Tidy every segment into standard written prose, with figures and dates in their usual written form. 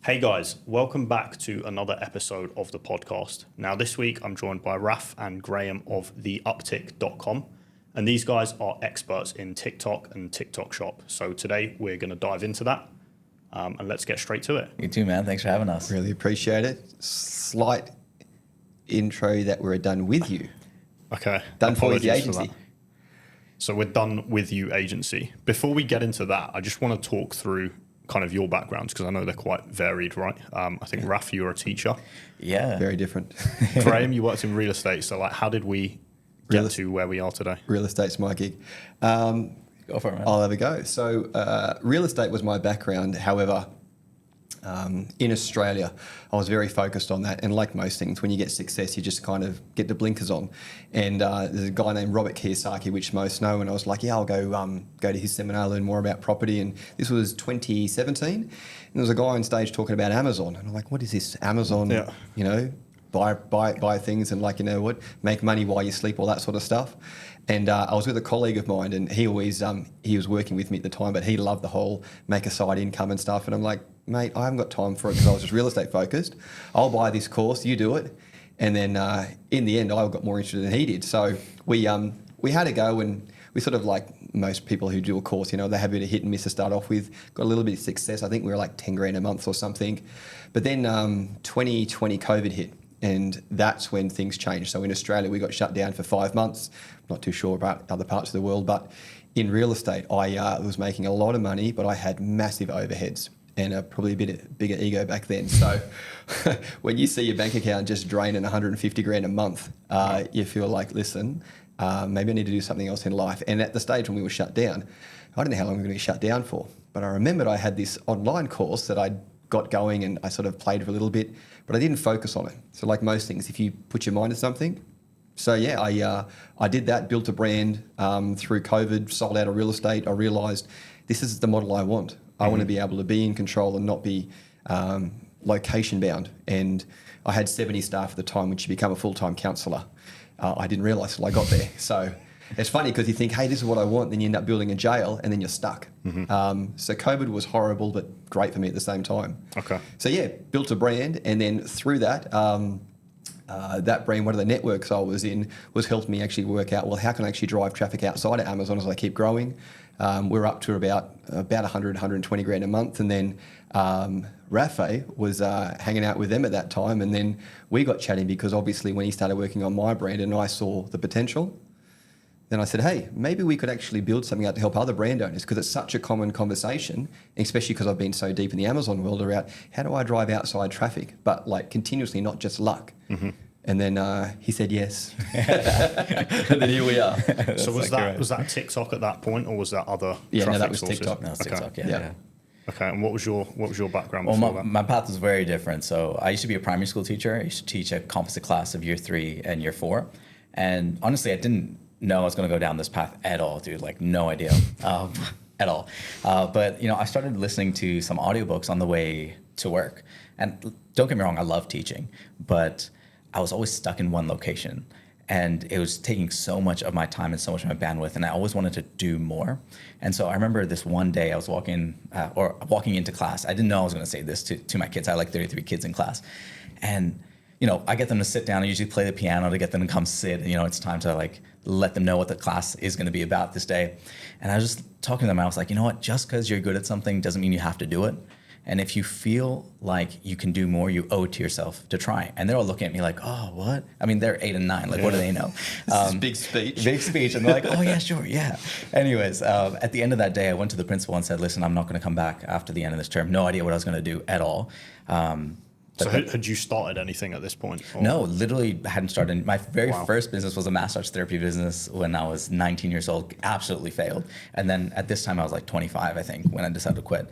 Hey guys, welcome back to another episode of the podcast. Now this week I'm joined by Raf and Graeme of the Uptik.com, and these guys are experts in TikTok and TikTok shop. So today we're going to dive into that and let's get straight to it. You too, man. Thanks for having us. Really appreciate it. Slight intro that we're done with you. Okay. Done for with the Apologies for agency. that. So we're done with you agency. Before we get into that, I just want to talk through kind of your backgrounds because I know they're quite varied, right? I think Raf, you're a teacher. Yeah. Very different. Graeme, you worked in real estate. So like, how did we get to where we are today? Real estate's my gig. Go for it, man. I'll have a go. So real estate was my background. However, in Australia, I was very focused on that. And like most things, when you get success, you just kind of get the blinkers on. And there's a guy named Robert Kiyosaki, which most know. And I was like, yeah, I'll go to his seminar, learn more about property. And this was 2017. And there was a guy on stage talking about Amazon. And I'm like, what is this Amazon? Yeah. You know, buy things and like, you know what, make money while you sleep, all that sort of stuff. And I was with a colleague of mine, and he always he was working with me at the time, but he loved the whole make a side income and stuff. And I'm like, mate, I haven't got time for it because I was just real estate focused. I'll buy this course, you do it. And then in the end, I got more interested than he did. So we had a go, and we sort of like most people who do a course, you know, they have a bit of hit and miss to start off with. Got a little bit of success. I think we were like 10 grand a month or something. But then 2020 COVID hit. And that's when things changed. So in Australia, we got shut down for 5 months. Not too sure about other parts of the world, but in real estate, I was making a lot of money, but I had massive overheads and probably a bit bigger ego back then. So when you see your bank account just draining 150 grand a month, you feel like, listen, maybe I need to do something else in life. And at the stage when we were shut down, I don't know how long we were going to be shut down for, but I remembered I had this online course that I'd got going and I sort of played for a little bit, but I didn't focus on it. So like most things, if you put your mind to something. So yeah, I did that, built a brand through COVID, sold out of real estate. I realised this is the model I want. I want to be able to be in control and not be location bound. And I had 70 staff at the time, which became a full-time counsellor. I didn't realise till I got there. So it's funny because you think, hey, this is what I want, then you end up building a jail and then you're stuck. So COVID was horrible, but great for me at the same time. Okay. So yeah, built a brand, and then through that, that brand, one of the networks I was in, was helping me actually work out, well, how can I actually drive traffic outside of Amazon as I keep growing? We're up to about 100, 120 grand a month, and then Rafay was hanging out with them at that time, and then we got chatting because obviously when he started working on my brand and I saw the potential, then I said, hey, maybe we could actually build something out to help other brand owners, because it's such a common conversation, especially because I've been so deep in the Amazon world around how do I drive outside traffic, but like continuously, not just luck. And then he said yes. And then here we are. So was that TikTok at that point, or was that other Yeah, traffic no, that was sources? TikTok. No, it's Okay. TikTok, yeah. Yeah. Okay, and what was your background Well, before that? my path was very different. So I used to be a primary school teacher. I used to teach a composite class of year 3 and year 4. And honestly, I didn't know I was going to go down this path at all, dude. Like, no idea at all. But, you know, I started listening to some audiobooks on the way to work. And don't get me wrong, I love teaching, but I was always stuck in one location. And it was taking so much of my time and so much of my bandwidth, and I always wanted to do more. And so I remember this one day I was walking into class. I didn't know I was going to say this to my kids. I had like 33 kids in class. And, you know, I get them to sit down. I usually play the piano to get them to come sit. And, you know, it's time to like let them know what the class is going to be about this day. And I was just talking to them. I was like, you know what? Just because you're good at something doesn't mean you have to do it. And if you feel like you can do more, you owe it to yourself to try. And they're all looking at me like, oh, what? I mean, they're 8 and 9. Like, what do they know? This is big speech. Big speech. And they're like, oh, yeah, sure, yeah. Anyways, at the end of that day, I went to the principal and said, listen, I'm not going to come back after the end of this term. No idea what I was going to do at all. So had you started anything at this point? Or? No, literally hadn't started. My very first business was a massage therapy business when I was 19 years old. Absolutely failed. And then at this time, I was like 25, I think, when I decided to quit.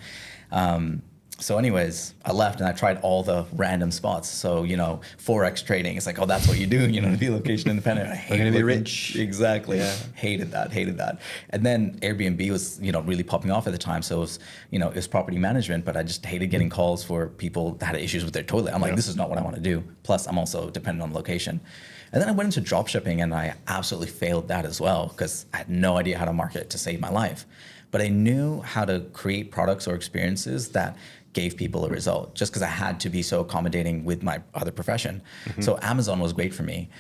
So anyways, I left and I tried all the random spots. So, you know, Forex trading, it's like, oh, that's what you do, you know, to be location independent. I hated to be it. rich. Exactly. Yeah. Hated that. And then Airbnb was, you know, really popping off at the time. So it was, you know, it was property management, but I just hated getting calls for people that had issues with their toilet. I'm like, this is not what I want to do. Plus, I'm also dependent on location. And then I went into drop shipping and I absolutely failed that as well because I had no idea how to market to save my life. But I knew how to create products or experiences that gave people a result just because I had to be so accommodating with my other profession. So Amazon was great for me.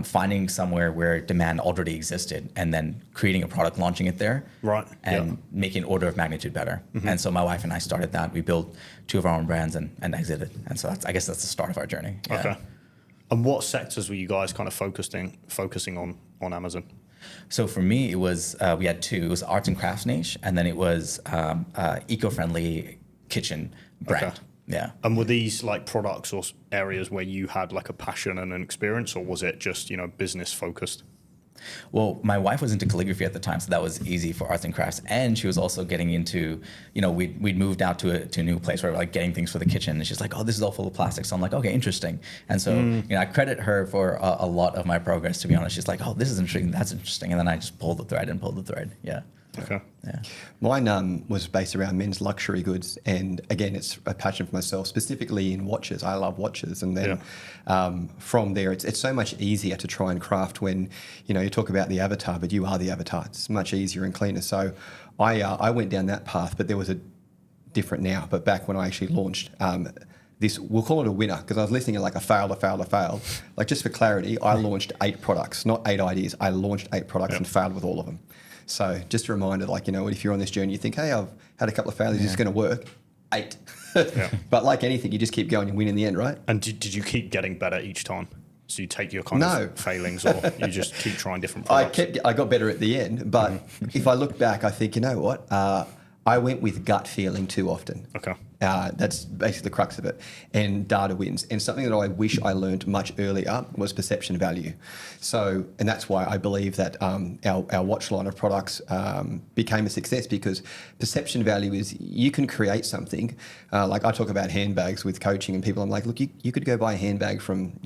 Finding somewhere where demand already existed and then creating a product, launching it there, right, and making an order of magnitude better. And so my wife and I started that. We built 2 of our own brands and exited. And so I guess that's the start of our journey. Yeah. Okay. And what sectors were you guys kind of focusing on Amazon? So for me, it was we had 2. It was arts and crafts niche, and then it was eco-friendly kitchen brand. Okay. Yeah. And were these like products or areas where you had like a passion and an experience, or was it just, business focused? Well, my wife was into calligraphy at the time, so that was easy for arts and crafts. And she was also getting into, we'd moved out to a new place where we're like getting things for the kitchen. And she's like, oh, this is all full of plastic. So I'm like, okay, interesting. And so, I credit her for a lot of my progress, to be honest. She's like, oh, this is interesting. That's interesting. And then I just pulled the thread. Yeah. Okay. Yeah. Mine was based around men's luxury goods, and again, it's a passion for myself, specifically in watches. I love watches, and then from there, it's so much easier to try and craft when you talk about the avatar, but you are the avatar. It's much easier and cleaner. So I went down that path, but there was a different now. But back when I actually launched this, we'll call it a winner, because I was listening to like a fail. Like, just for clarity, I launched 8 products, not 8 ideas. I launched 8 products and failed with all of them. So just a reminder, like, if you're on this journey, you think, hey, I've had a couple of failures, it's going to work. 8. But like anything, you just keep going and win in the end, right? And did you keep getting better each time? So you take your kind of failings, or you just keep trying different products? I got better at the end, but if I look back, I think, you know what? I went with gut feeling too often. Okay. That's basically the crux of it. And data wins. And something that I wish I learned much earlier was perception value. So, and that's why I believe that our watch line of products became a success, because perception value is you can create something. Like I talk about handbags with coaching, and people, I'm like, look, you could go buy a handbag from,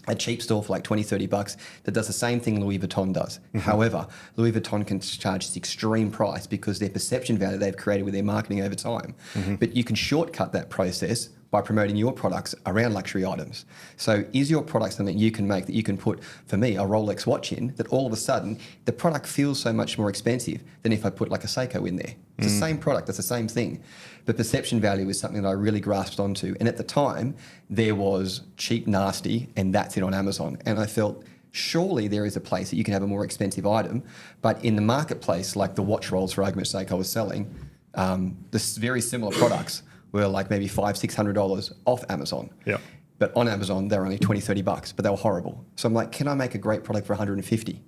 a cheap store for like $20-$30 that does the same thing Louis Vuitton does. However, Louis Vuitton can charge this extreme price because their perception value they've created with their marketing over time. But you can shortcut that process by promoting your products around luxury items. So is your product something you can make that you can put, for me, a Rolex watch in, that all of a sudden the product feels so much more expensive than if I put like a Seiko in there? It's the same product, it's the same thing. But perception value is something that I really grasped onto. And at the time, there was cheap, nasty, and that's it on Amazon. And I felt, surely there is a place that you can have a more expensive item, but in the marketplace, like the watch rolls, for argument's sake, I was selling, this very similar products were like maybe $500-$600 off Amazon. Yeah. But on Amazon, they're only $20-$30, but they were horrible. So I'm like, can I make a great product for $150?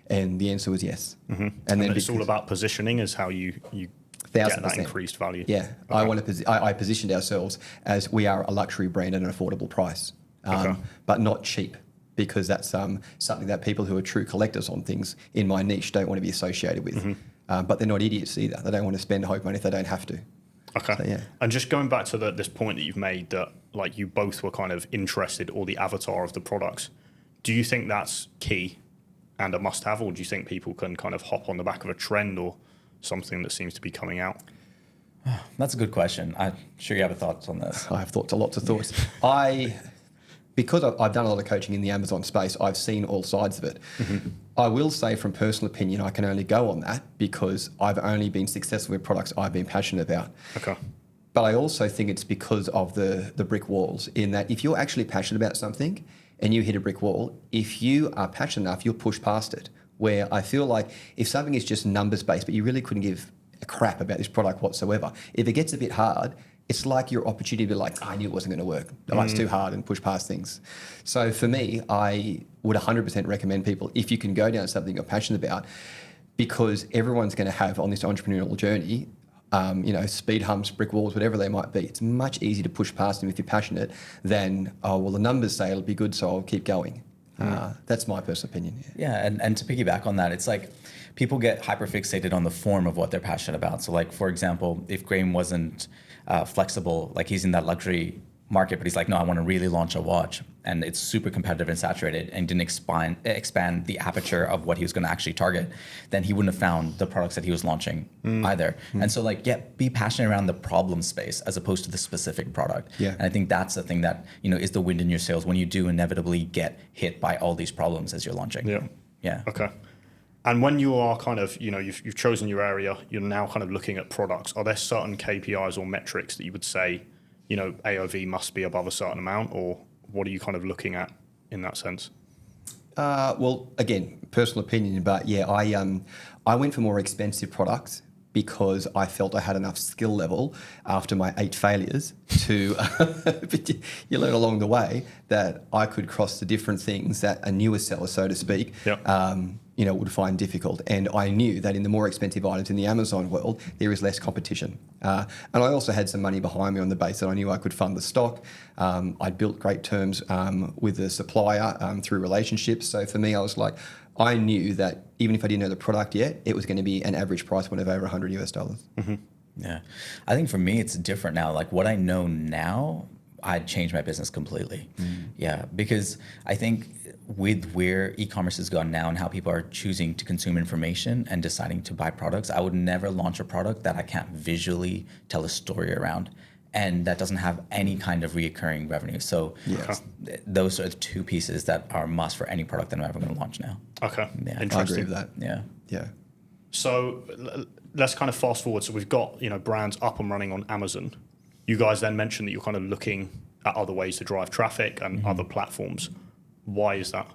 And the answer was yes. And then it's all about positioning, is how you get that increased value. Yeah. Okay. I positioned ourselves as we are a luxury brand at an affordable price, but not cheap, because that's something that people who are true collectors on things in my niche don't want to be associated with. But they're not idiots either. They don't want to spend hope money if they don't have to. Okay. So, yeah. And just going back to this point that you've made, that like you both were kind of interested, or the avatar of the products, do you think that's key and a must-have, or do you think people can kind of hop on the back of a trend or something that seems to be coming out? That's a good question. I'm sure you have thoughts on this. I have lots of thoughts. Because I've done a lot of coaching in the Amazon space, I've seen all sides of it. I will say, from personal opinion, I can only go on that because I've only been successful with products I've been passionate about. Okay. But I also think it's because of the brick walls, in that if you're actually passionate about something and you hit a brick wall, if you are passionate enough, you'll push past it. Where I feel like if something is just numbers based, but you really couldn't give a crap about this product whatsoever, if it gets a bit hard, it's like your opportunity to be like, I knew it wasn't going to work. It's too hard, and push past things. So for me, I would 100% recommend people, if you can go down something you're passionate about, because everyone's going to have on this entrepreneurial journey, speed humps, brick walls, whatever they might be. It's much easier to push past them if you're passionate than, the numbers say it'll be good, so I'll keep going. That's my personal opinion. Yeah, and to piggyback on that, it's like people get hyperfixated on the form of what they're passionate about. So like, for example, if Graeme wasn't flexible, like he's in that luxury market, but he's like, no, I want to really launch a watch, and it's super competitive and saturated, and didn't expand the aperture of what he was going to actually target, then he wouldn't have found the products that he was launching either. And so like, be passionate around the problem space as opposed to the specific product. Yeah. And I think that's the thing that, is the wind in your sails when you do inevitably get hit by all these problems as you're launching. Yeah. Yeah. Okay. And when you are kind of, you've chosen your area, you're now kind of looking at products. Are there certain KPIs or metrics that you would say, AOV must be above a certain amount, or what are you kind of looking at in that sense? Well, again, personal opinion, but yeah, I went for more expensive products because I felt I had enough skill level after my 8 failures to, you learn along the way that I could cross the different things that a newer seller, so to speak, would find difficult. And I knew that in the more expensive items in the Amazon world, there is less competition. And I also had some money behind me on the base that I knew I could fund the stock. I'd built great terms with the supplier through relationships. So for me, I was like, I knew that even if I didn't know the product yet, it was going to be an average price point of over $100 US. Mm-hmm. Yeah. I think for me, it's different now. Like what I know now, I'd change my business completely. Yeah. Because I think with where e-commerce has gone now and how people are choosing to consume information and deciding to buy products, I would never launch a product that I can't visually tell a story around and that doesn't have any kind of reoccurring revenue. So those are the 2 pieces that are a must for any product that I'm ever going to launch now. Okay. Yeah. I agree with that. Yeah. Yeah. So let's kind of fast forward. So we've got, brands up and running on Amazon. You guys then mentioned that you're kind of looking at other ways to drive traffic and other platforms. Why is that?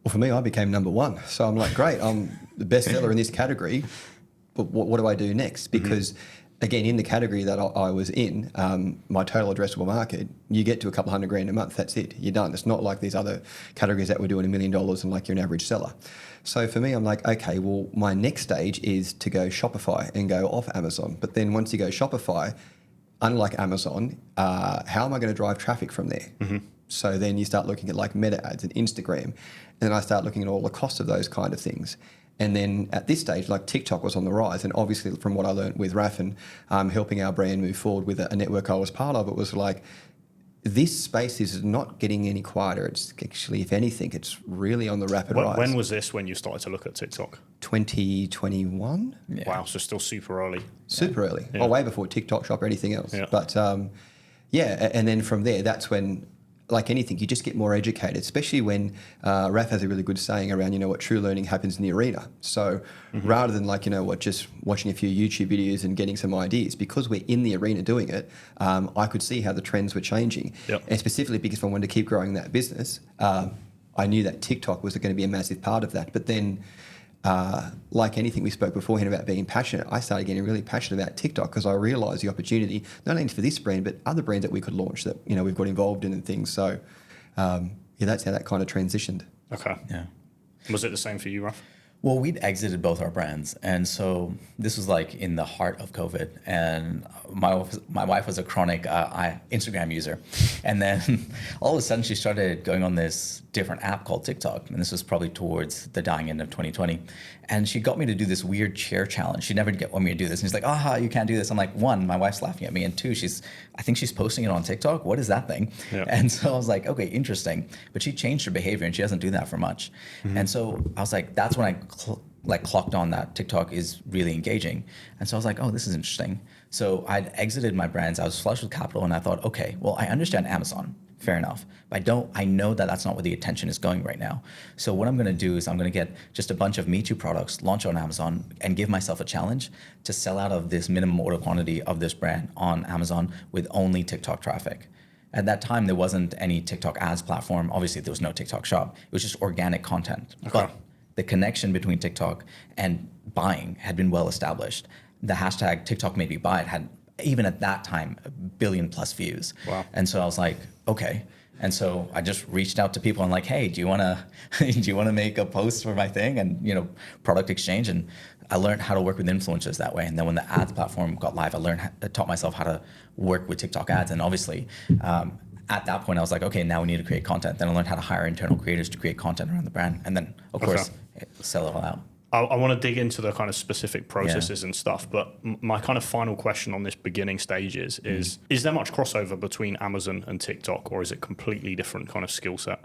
Well, for me, I became number 1. So I'm like, great, I'm the best seller in this category, but what do I do next? Because again, in the category that I was in, my total addressable market, you get to a couple $100,000 a month, that's it, you're done. It's not like these other categories that were doing $1 million and like you're an average seller. So for me, I'm like, okay, well, my next stage is to go Shopify and go off Amazon. But then once you go Shopify, unlike Amazon, how am I going to drive traffic from there? So then you start looking at like meta ads and Instagram. And then I start looking at all the costs of those kind of things. And then at this stage, like TikTok was on the rise. And obviously from what I learned with Rafay, helping our brand move forward with a network I was part of, it was like, this space is not getting any quieter. It's actually, if anything, it's really on the rapid rise. When was this when you started to look at TikTok? 2021. Yeah. Wow, so still super early. Super early. Yeah. Oh, way before TikTok Shop or anything else. Yeah. But and then from there, that's when, like anything, you just get more educated, especially when Raf has a really good saying around, what true learning happens in the arena. So rather than like, just watching a few YouTube videos and getting some ideas, because we're in the arena doing it, I could see how the trends were changing. Yep. And specifically because if I wanted to keep growing that business, I knew that TikTok was going to be a massive part of that. But then like anything we spoke beforehand about being passionate, I started getting really passionate about TikTok because I realised the opportunity, not only for this brand, but other brands that we could launch that, we've got involved in and things. So, that's how that kind of transitioned. Okay. Yeah. Was it the same for you, Raf? Well, we'd exited both our brands. And so this was like in the heart of COVID. And my wife was a chronic Instagram user. And then all of a sudden she started going on this different app called TikTok. And this was probably towards the dying end of 2020. And she got me to do this weird chair challenge. She never want me to do this. And she's like, you can't do this. I'm like, 1, my wife's laughing at me. And 2, I think she's posting it on TikTok. What is that thing? Yeah. And so I was like, okay, interesting. But she changed her behavior and she doesn't do that for much. And so I was like, that's when I clocked on that TikTok is really engaging. And so I was like, this is interesting. So I'd exited my brands. I was flush with capital and I thought, okay, well, I understand Amazon. Fair enough. But I know that that's not where the attention is going right now. So what I'm going to do is I'm going to get just a bunch of Me Too products, launch on Amazon, and give myself a challenge to sell out of this minimum order quantity of this brand on Amazon with only TikTok traffic. At that time, there wasn't any TikTok ads platform. Obviously, there was no TikTok shop. It was just organic content. Okay. But the connection between TikTok and buying had been well established. The hashtag TikTok made me buy it had, even at that time, 1 billion+ views. Wow. And so I was like, okay. And so I just reached out to people and like, hey, do you want to make a post for my thing and product exchange? And I learned how to work with influencers that way. And then when the ads platform got live, I taught myself how to work with TikTok ads. And obviously, at that point, I was like, okay, now we need to create content. Then I learned how to hire internal creators to create content around the brand, and then of course sell it all out. I want to dig into the kind of specific processes and stuff, but my kind of final question on this beginning stage is there much crossover between Amazon and TikTok, or is it completely different kind of skill set?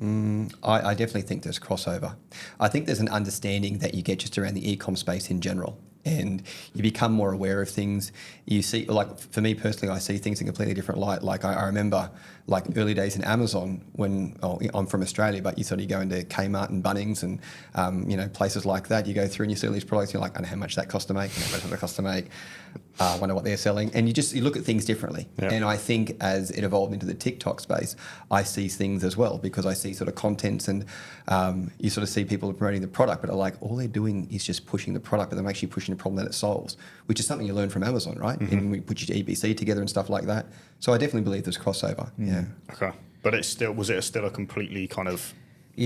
I definitely think there's crossover. I think there's an understanding that you get just around the eCom space in general. and you become more aware of things. You see, like for me personally, I see things in a completely different light. Like I remember like early days in Amazon when I'm from Australia, but you sort of go into Kmart and Bunnings and places like that. You go through and you see all these products. You're like, I know how much that cost to make, and how much that cost to make. I wonder what they're selling, and you look at things differently. Yeah. And I think as it evolved into the TikTok space, I see things as well, because I see sort of contents and you sort of see people promoting the product, but are like all they're doing is just pushing the product, but they're actually pushing the problem that it solves, which is something you learn from Amazon, right? Mm-hmm. And we put your EBC together and stuff like that. So I definitely believe there's crossover. Yeah. Okay. But was it still a completely kind of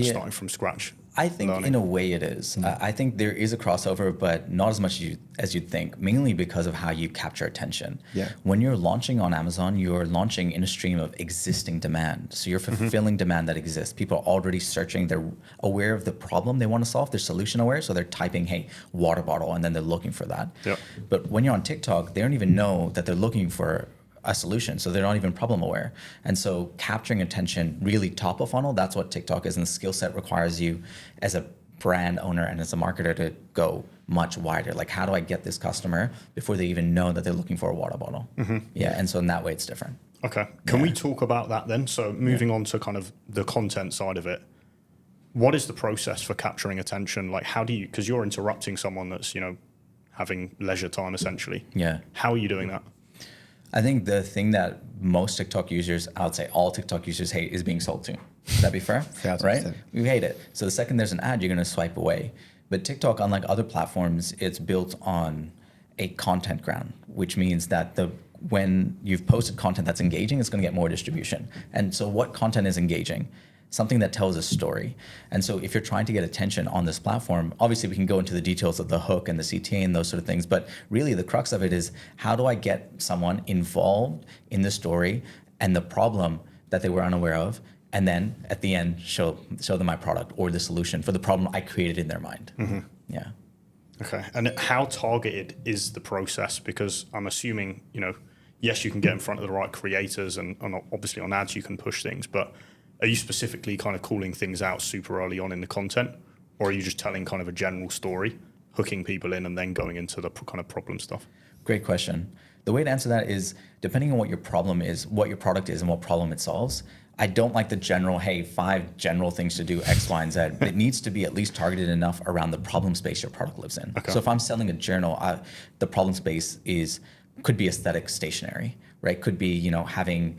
starting from scratch? I think learning? in a way it is. I think there is a crossover, but not as much as you'd think, mainly because of how you capture attention. Yeah. When you're launching on Amazon, you're launching in a stream of existing demand. So you're fulfilling demand that exists. People are already searching. They're aware of the problem they want to solve. They're solution aware. So they're typing, hey, water bottle, and then they're looking for that. Yep. But when you're on TikTok, they don't even know that they're looking for a solution. So they're not even problem aware. And so capturing attention really top of funnel, that's what TikTok is. And the skill set requires you as a brand owner and as a marketer to go much wider. Like, how do I get this customer before they even know that they're looking for a water bottle? Yeah. And so in that way, it's different. Okay. Can we talk about that then? So moving on to kind of the content side of it, what is the process for capturing attention? Like, how do you, because you're interrupting someone that's, having leisure time essentially. Yeah. How are you doing that? I think the thing that most TikTok users, I would say all TikTok users hate, is being sold to. Would that be fair? Right? We hate it. So the second there's an ad, you're going to swipe away. But TikTok, unlike other platforms, it's built on a content ground, which means that when you've posted content that's engaging, it's going to get more distribution. And so what content is engaging? Something that tells a story. And so if you're trying to get attention on this platform, obviously we can go into the details of the hook and the CTA and those sort of things, but really the crux of it is, how do I get someone involved in the story and the problem that they were unaware of, and then at the end show them my product or the solution for the problem I created in their mind. Yeah. Okay. And how targeted is the process? Because I'm assuming, yes, you can get in front of the right creators and obviously on ads you can push things, but are you specifically kind of calling things out super early on in the content, or are you just telling kind of a general story, hooking people in and then going into the kind of problem stuff? Great question. The way to answer that is, depending on what your problem is, what your product is, and what problem it solves, I don't like the general, hey, 5 general things to do X, Y, and Z. It needs to be at least targeted enough around the problem space your product lives in. Okay. So if I'm selling a journal, the problem space could be aesthetic stationery, right? Could be, having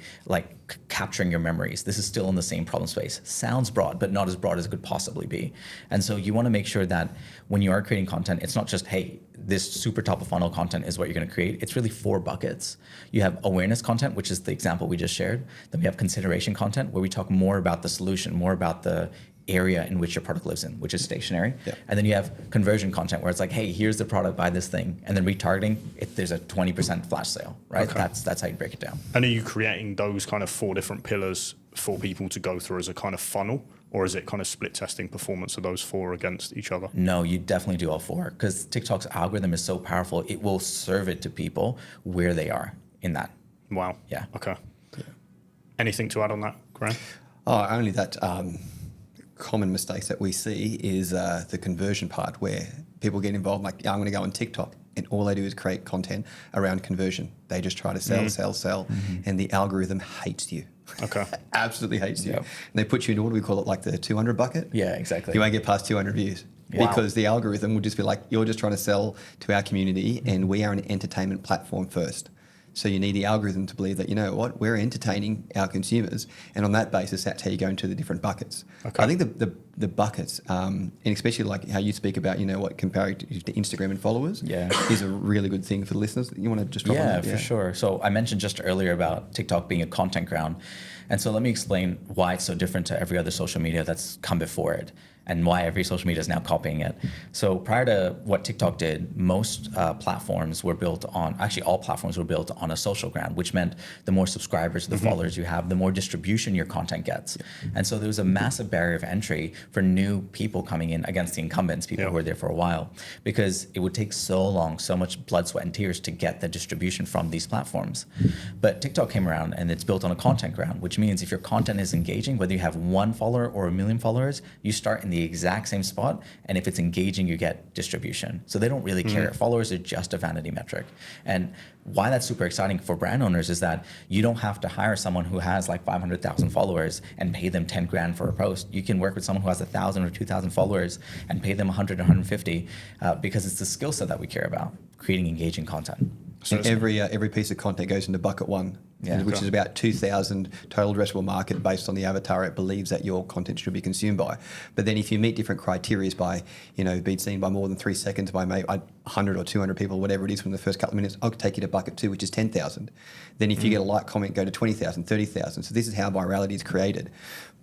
capturing your memories. This is still in the same problem space. Sounds broad, but not as broad as it could possibly be. And so you want to make sure that when you are creating content, it's not just, hey, this super top of funnel content is what you're going to create. It's really 4 buckets. You have awareness content, which is the example we just shared. Then we have consideration content, where we talk more about the solution, more about the area in which your product lives in, which is stationary. Yeah. And then you have conversion content, where it's like, hey, here's the product, buy this thing. And then retargeting, there's a 20% flash sale, right? Okay. That's how you break it down. And are you creating those kind of 4 different pillars for people to go through as a kind of funnel? Or is it kind of split testing performance of those 4 against each other? No, you definitely do all 4, because TikTok's algorithm is so powerful, it will serve it to people where they are in that. Wow. Yeah. Okay. Yeah. Anything to add on that, Graeme? Only that common mistakes that we see is the conversion part, where people get involved, like, I'm going to go on TikTok, and all they do is create content around conversion. They just try to sell, and the algorithm hates you. Okay. Absolutely hates you. Yep. And they put you into, what do we call it, like the 200 bucket? Yeah, exactly. You won't get past 200 views. Wow. Because the algorithm will just be like, you're just trying to sell to our community, and we are an entertainment platform first. So you need the algorithm to believe that, we're entertaining our consumers, and on that basis, that's how you go into the different buckets. Okay. I think the buckets, and especially like how you speak about, comparing to Instagram and followers, is a really good thing for the listeners. You want to just drop on that? Yeah, for sure. So I mentioned just earlier about TikTok being a content ground. And so let me explain why it's so different to every other social media that's come before it, and why every social media is now copying it. So prior to what TikTok did, most platforms were built on, actually all platforms were built on a social ground, which meant the more subscribers, the followers you have, the more distribution your content gets. And so there was a massive barrier of entry for new people coming in against the incumbents, people who are there for a while, because it would take so long, so much blood, sweat, and tears to get the distribution from these platforms. But TikTok came around and it's built on a content ground, which means if your content is engaging, whether you have 1 follower or 1 million followers, you start in the exact same spot. And if it's engaging, you get distribution. So they don't really care. Followers are just a vanity metric. And why that's super exciting for brand owners is that you don't have to hire someone who has like 500,000 followers and pay them 10 grand for a post. You can work with someone who has 1,000 or 2,000 followers and pay them 100 or 150 because it's the skill set that we care about, creating engaging content. So every piece of content goes into bucket 1, which is about 2,000 total addressable market based on the avatar it believes that your content should be consumed by. But then if you meet different criteria by, being seen by more than 3 seconds by maybe 100 or 200 people, whatever it is, from the first couple of minutes, I'll take you to bucket 2, which is 10,000. Then if you get a like comment, go to 20,000, 30,000. So this is how virality is created.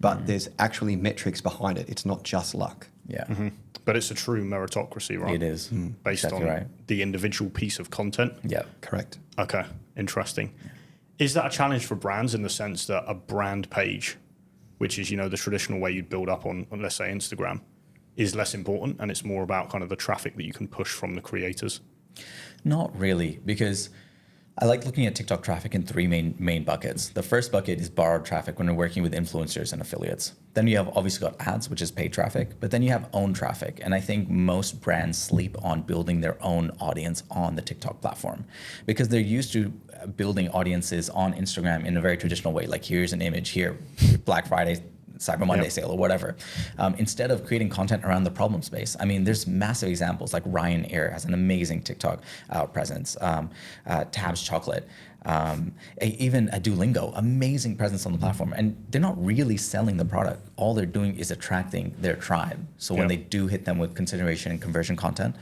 But there's actually metrics behind it. It's not just luck. Yeah. But it's a true meritocracy, right? It is. Based Exactly on right. the individual piece of content. Yeah. Correct. Okay, interesting. Is that a challenge for brands in the sense that a brand page, which is, the traditional way you'd build up on, let's say, Instagram, is less important and it's more about kind of the traffic that you can push from the creators? Not really, because I like looking at TikTok traffic in 3 main buckets. The first bucket is borrowed traffic when we're working with influencers and affiliates. Then you have obviously got ads, which is paid traffic, but then you have own traffic. And I think most brands sleep on building their own audience on the TikTok platform because they're used to building audiences on Instagram in a very traditional way. Like here's an image here, Black Friday, Cyber Monday sale or whatever, instead of creating content around the problem space. I mean, there's massive examples like Ryanair has an amazing TikTok presence, Tabs Chocolate, even a Duolingo, amazing presence on the platform. And they're not really selling the product. All they're doing is attracting their tribe. So when they do hit them with consideration and conversion content,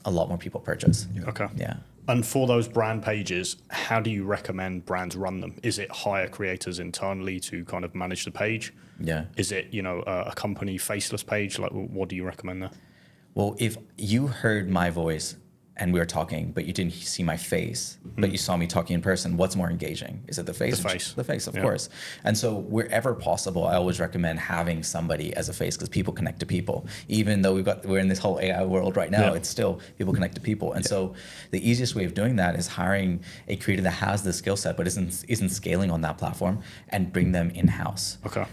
a lot more people purchase. Okay. Yeah. And for those brand pages, how do you recommend brands run them? Is it hire creators internally to kind of manage the page? Yeah. Is it, a company faceless page? Like, what do you recommend there? Well, if you heard my voice and we were talking, but you didn't see my face, but you saw me talking in person, what's more engaging? Is it the face? The face. The face, of course. And so wherever possible, I always recommend having somebody as a face because people connect to people. Even though we're in this whole AI world right now, it's still people connect to people. And so the easiest way of doing that is hiring a creator that has the skill set but isn't scaling on that platform and bring them in-house. Okay.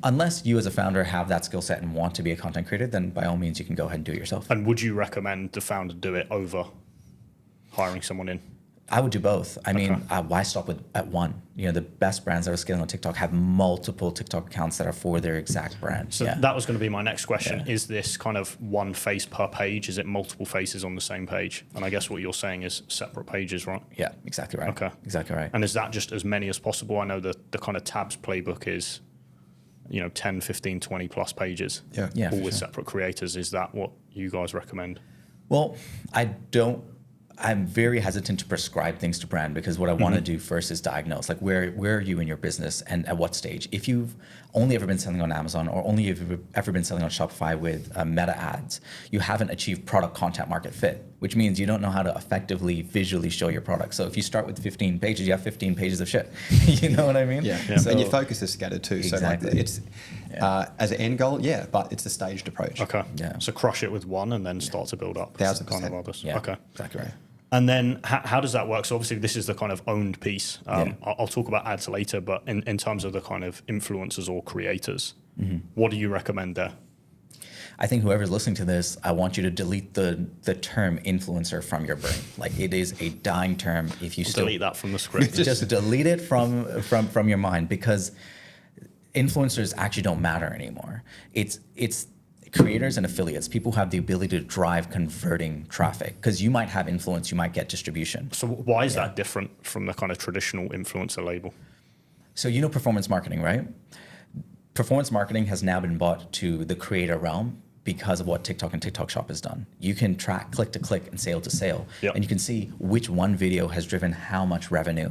Unless you as a founder have that skill set and want to be a content creator, then by all means you can go ahead and do it yourself. And would you recommend the founder do it over hiring someone in? I would do both. I mean, why stop at one? The best brands that are scaling on TikTok have multiple TikTok accounts that are for their exact brand. So that was going to be my next question. Is this kind of one face per page? Is it multiple faces on the same page? And I guess what you're saying is separate pages, right? Yeah, exactly right. Okay. Exactly right. And is that just as many as possible? I know that the kind of Tabs playbook is, 10, 15, 20 plus pages. Yeah. All with separate creators. Is that what you guys recommend? Well, I'm very hesitant to prescribe things to brand because what I want to do first is diagnose, like where are you in your business and at what stage? If you've only ever been selling on Amazon or only ever been selling on Shopify with Meta ads, you haven't achieved product content market fit, which means you don't know how to effectively visually show your product. So if you start with 15 pages, you have 15 pages of shit. You know what I mean? Yeah. So, and your focus is scattered too. Exactly. So like it's as an end goal, but it's a staged approach. Okay. Yeah. So crush it with one and then start to build up 1,000%. kind of others. Yeah. Okay. Exactly right. And then how does that work? So obviously this is the kind of owned piece. I'll talk about ads later, but in terms of the kind of influencers or creators, what do you recommend there? I think whoever's listening to this, I want you to delete the term influencer from your brain. Like it is a dying term. If you Delete that from the script. just delete it from your mind because influencers actually don't matter anymore. It's creators and affiliates, people who have the ability to drive converting traffic because you might have influence, you might get distribution. So why is that different from the kind of traditional influencer label? So performance marketing, right? Performance marketing has now been brought to the creator realm because of what TikTok and TikTok Shop has done. You can track click to click and sale to sale, and you can see which one video has driven how much revenue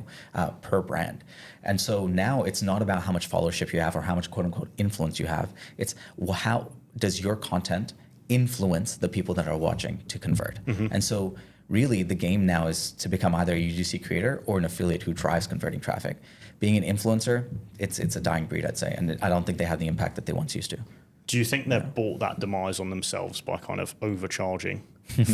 per brand. And so now it's not about how much followership you have or how much quote unquote influence you have. It's how does your content influence the people that are watching to convert? And so really the game now is to become either a UGC creator or an affiliate who drives converting traffic. Being an influencer, it's a dying breed, I'd say. And I don't think they have the impact that they once used to. Do you think they've brought that demise on themselves by kind of overcharging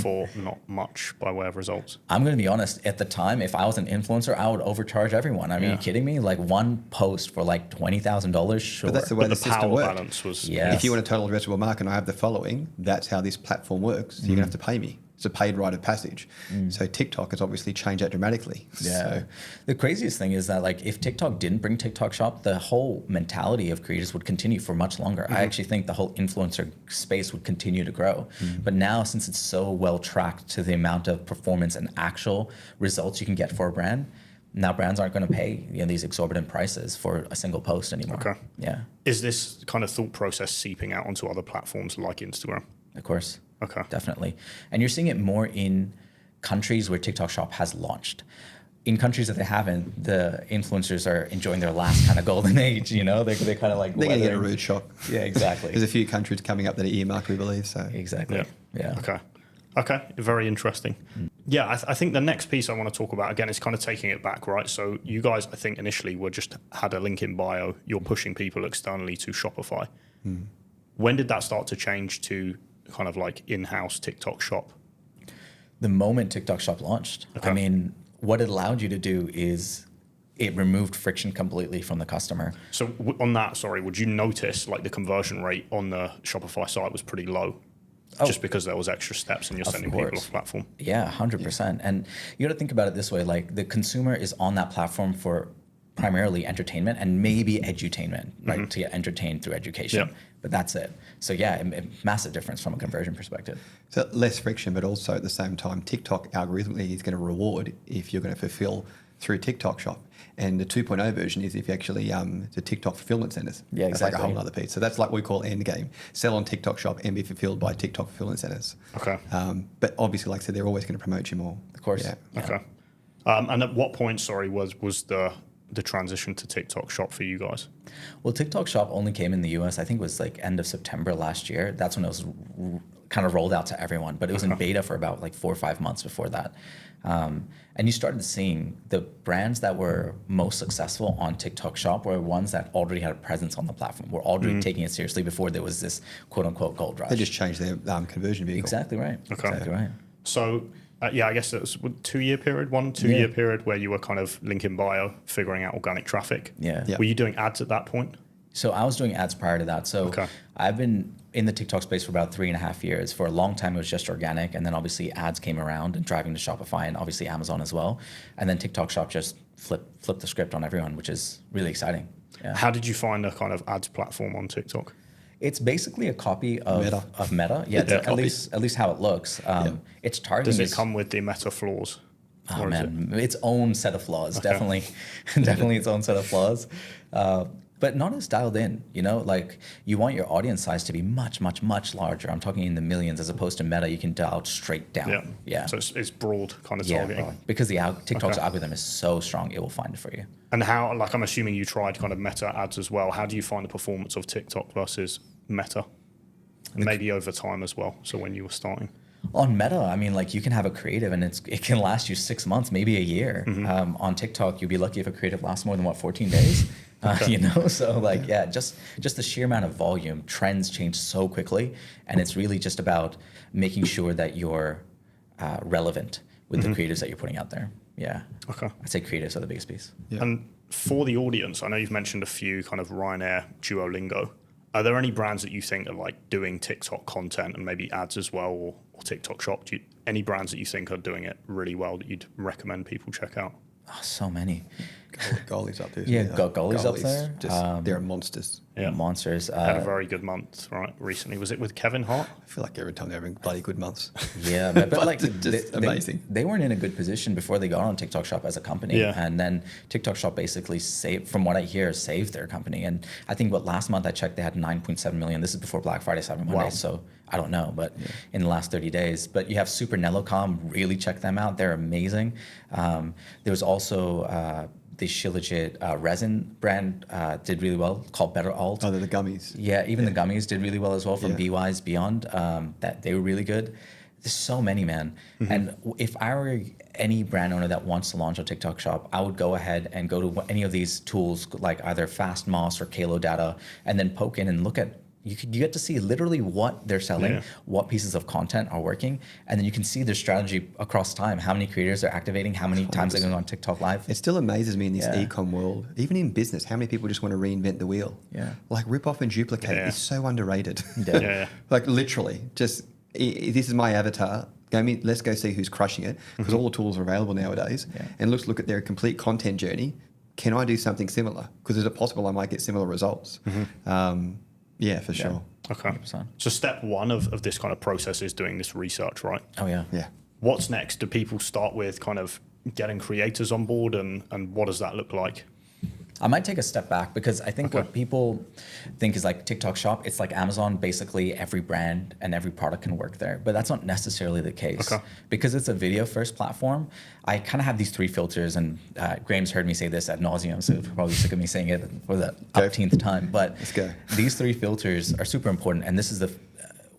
for not much by way of results? I'm going to be honest. At the time, if I was an influencer, I would overcharge everyone. I mean, are you kidding me? Like one post for like $20,000, sure. But that's the way the system power works. balance was. Yes. If you want a total addressable market and I have the following, that's how this platform works. So you're going to have to pay me. It's a paid rite of passage. So TikTok has obviously changed that dramatically. Yeah. So, the craziest thing is that like if TikTok didn't bring TikTok Shop, the whole mentality of creators would continue for much longer. I actually think the whole influencer space would continue to grow. But now, since it's so well tracked to the amount of performance and actual results you can get for a brand, now brands aren't going to pay these exorbitant prices for a single post anymore. Okay. Yeah, Is this kind of thought process seeping out onto other platforms like Instagram? of course. Okay. Definitely. And you're seeing it more in countries where TikTok Shop has launched. In countries that they haven't, the influencers are enjoying their last kind of golden age, They're kind of like... they're going to get a rude shock. Yeah, exactly. There's a few countries coming up that are earmarked, we believe. So Exactly. Yeah. Okay. Very interesting. Yeah, I think the next piece I want to talk about, again, is kind of taking it back, right? So you guys, I think initially had a link in bio. You're pushing people externally to Shopify. When did that start to change to kind of like in-house TikTok Shop? The moment TikTok Shop launched, Okay. I mean, what it allowed you to do is it removed friction completely from the customer. So on that, would you notice like the conversion rate on the Shopify site was pretty low? Just because there was extra steps and you're sending people off platform? Yeah, 100%. And you got to think about it this way, like the consumer is on that platform for primarily entertainment and maybe edutainment, right? To get entertained through education. Yep. But that's it. So yeah, massive difference from a conversion perspective. So less friction, but also at the same time, TikTok algorithmically is going to reward if you're going to fulfill through TikTok Shop. And the 2.0 version is if you actually, the TikTok fulfillment centers. Yeah, That's like a exactly. whole other piece. So that's like we call end game. Sell on TikTok Shop and be fulfilled by TikTok fulfillment centers. Okay. But obviously, like I said, they're always going to promote you more. Of course. Yeah. Okay. And at what point, was the transition to TikTok Shop for you guys? Well, TikTok Shop only came in the US, I think it was like end of September last year. That's when it was kind of rolled out to everyone, but it was in beta for about like 4 or 5 months before that. And you started seeing the brands that were most successful on TikTok Shop were ones that already had a presence on the platform, were already taking it seriously before there was this quote unquote gold rush. They just changed their conversion vehicle. Exactly right. Okay. Exactly right. So, I guess it was a 2-year period, 2-year period where you were kind of link in bio, figuring out organic traffic. Yeah. Yeah. Were you doing ads at that point? So I was doing ads prior to that. So I've been in the TikTok space for about 3.5 years. For a long time, it was just organic. And then obviously ads came around and driving to Shopify and obviously Amazon as well. And then TikTok Shop just flipped the script on everyone, which is really exciting. Yeah. How did you find the kind of ads platform on TikTok? It's basically a copy of Meta. Yeah, Yeah, at least how it looks. It's targeting. Does it come with the Meta flaws? Oh Or is man, its own set of flaws. Definitely its own set of flaws. But not as dialed in, like you want your audience size to be much, much, much larger. I'm talking in the millions as opposed to Meta, you can dial straight down. Yeah. So it's broad kind of targeting. Because TikTok's algorithm is so strong, it will find it for you. And how, like I'm assuming you tried kind of Meta ads as well. How do you find the performance of TikTok versus Meta? And maybe over time as well. So when you were starting. On Meta, I mean, like you can have a creative and it can last you 6 months, maybe a year. On TikTok, you'll be lucky if a creative lasts more than 14 days. So like, just the sheer amount of volume, trends change so quickly. And it's really just about making sure that you're relevant with the creatives that you're putting out there. Yeah. Okay. I'd say creatives are the biggest piece. Yeah. And for the audience, I know you've mentioned a few kind of Ryanair, Duolingo. Are there any brands that you think are like doing TikTok content and maybe ads as well, or TikTok Shop? Any brands that you think are doing it really well that you'd recommend people check out? Oh, so many. Goalies up there. Yeah, Goalies up there. They're monsters. Yeah. Monsters. Had a very good month, right? Recently, was it with Kevin Hart? I feel like every time they're having bloody good months. Yeah, but like just amazing. They weren't in a good position before they got on TikTok Shop as a company, Yeah. and then TikTok Shop basically from what I hear, saved their company. And I think last month I checked, they had 9.7 million. This is before Black Friday, Cyber Monday, Wow. so I don't know, but in the last 30 days. But you have Super Nelocom, really check them out. They're amazing. There was also the Shilajit resin brand did really well, called Better Alt. Oh, they're the gummies. Yeah, even the gummies did really well as well from Yeah. BY's Beyond. That they were really good. There's so many, man. And if I were any brand owner that wants to launch a TikTok Shop, I would go ahead and go to any of these tools like either FastMoss or Kalo Data, and then poke in and look at you get to see literally what they're selling, what pieces of content are working, and then you can see their strategy across time, how many creators they're activating, how many times they're going on TikTok live. It still amazes me in this e-com world, even in business, how many people just want to reinvent the wheel. Yeah. Like rip off and duplicate is so underrated. Yeah. Like literally, just this is my avatar. Let's go see who's crushing it, because all the tools are available nowadays. And let's look at their complete content journey. Can I do something similar? Because is it possible I might get similar results? Yeah, for sure. Okay. 100%. So step one of this kind of process is doing this research, right? Oh, yeah. Yeah. What's next? Do people start with kind of getting creators on board, and what does that look like? I might take a step back, because I think what people think is like TikTok Shop, it's like Amazon. Basically, every brand and every product can work there. But that's not necessarily the case. Because it's a video-first platform, I kind of have these 3 filters, and Graeme's heard me say this ad nauseum, so he's probably sick of me saying it for the upteenth time. But these 3 filters are super important, and this is the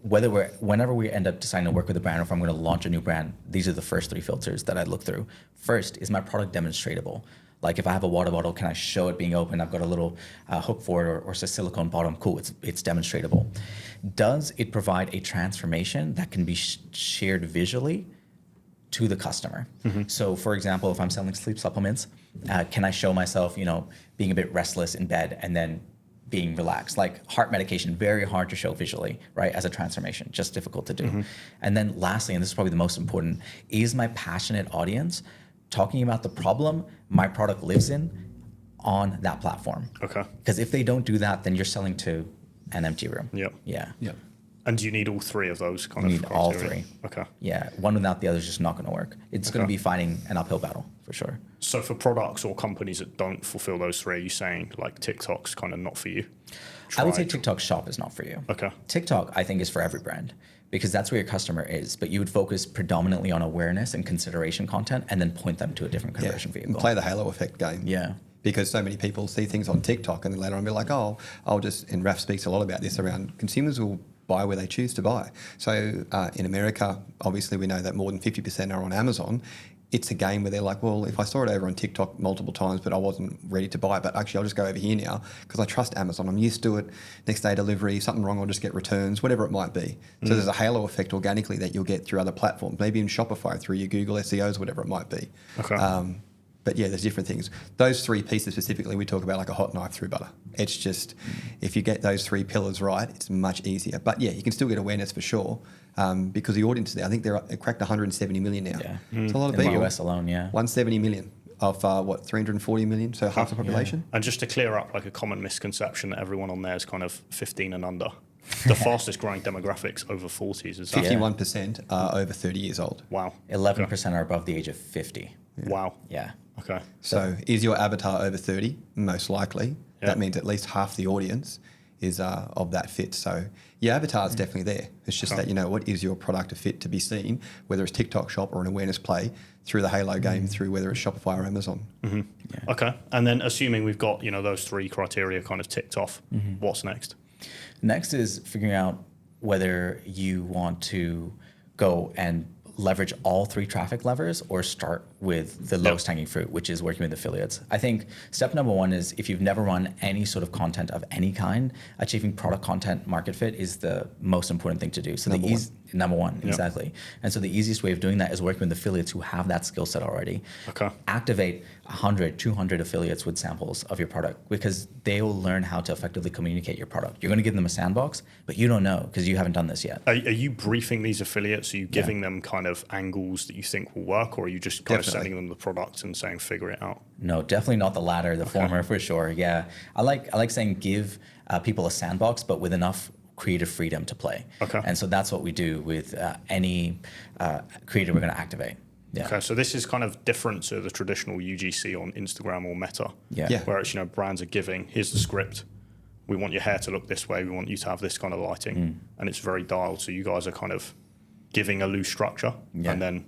whenever we end up deciding to work with a brand, or if I'm going to launch a new brand, these are the first 3 filters that I look through. First, is my product demonstratable? Like if I have a water bottle, can I show it being open? I've got a little hook for it, or it's a silicone bottom. Cool, it's demonstratable. Does it provide a transformation that can be shared visually to the customer? So for example, if I'm selling sleep supplements, can I show myself, being a bit restless in bed and then being relaxed? Like heart medication, very hard to show visually, right? As a transformation, just difficult to do. And then lastly, and this is probably the most important, is my passionate audience talking about the problem my product lives in on that platform? Okay. Because if they don't do that, then you're selling to an empty room. Yep. Yeah. And do you need all 3 of those kind of need criteria? all 3. Okay. Yeah. One without the other is just not going to work. It's going to be fighting an uphill battle for sure. So for products or companies that don't fulfill those 3, are you saying like TikTok's kind of not for you? I would say TikTok Shop is not for you. Okay. TikTok, I think, is for every brand, because that's where your customer is. But you would focus predominantly on awareness and consideration content, and then point them to a different conversion vehicle. And play the halo effect game. Yeah. Because so many people see things on TikTok and then later on be like, I'll just, and Raf speaks a lot about this around consumers will buy where they choose to buy. So in America, obviously we know that more than 50% are on Amazon. It's a game where they're like, well, if I saw it over on TikTok multiple times, but I wasn't ready to buy it, but actually I'll just go over here now because I trust Amazon. I'm used to it. Next day delivery, something wrong, I'll just get returns, whatever it might be. So there's a halo effect organically that you'll get through other platforms, maybe in Shopify, through your Google SEOs, whatever it might be. Okay. But yeah, there's different things. Those 3 pieces specifically, we talk about like a hot knife through butter. It's just, if you get those 3 pillars right, it's much easier. But yeah, you can still get awareness for sure, because the audience there, I think they cracked 170 million now. Yeah. It's a lot of In people. the US alone, yeah. 170 million of 340 million, so half the population. And just to clear up like a common misconception that everyone on there is kind of 15 and under. The fastest growing demographics over 40s is that? 51% are over 30 years old. Wow. 11% are above the age of 50. Wow. Yeah. Okay. So is your avatar over 30? Most likely. Yeah. That means at least half the audience is of that fit. So your avatar is definitely there. It's just that, what is your product a fit to be seen, whether it's TikTok Shop or an awareness play through the Halo game, through whether it's Shopify or Amazon. Yeah. Okay. And then assuming we've got, those 3 criteria kind of ticked off, what's next? Next is figuring out whether you want to go and leverage all 3 traffic levers or start with the lowest hanging fruit, which is working with affiliates. I think step number 1 is, if you've never run any sort of content of any kind, achieving product content market fit is the most important thing to do. So number one, exactly. And so the easiest way of doing that is working with affiliates who have that skill set already. Okay. Activate 100, 200 affiliates with samples of your product, because they will learn how to effectively communicate your product. You're going to give them a sandbox, but you don't know because you haven't done this yet. Are you briefing these affiliates? Are you giving them kind of angles that you think will work, or are you just kind of sending them the product and saying, figure it out? No, definitely not the latter, the former for sure. Yeah. I like saying give people a sandbox, but with enough creative freedom to play. Okay. And so that's what we do with any creator we're going to activate. Yeah. Okay, so this is kind of different to the traditional UGC on Instagram or Meta, Yeah. where it's, brands are giving, here's the script, we want your hair to look this way, we want you to have this kind of lighting, and it's very dialed. So you guys are kind of giving a loose structure and then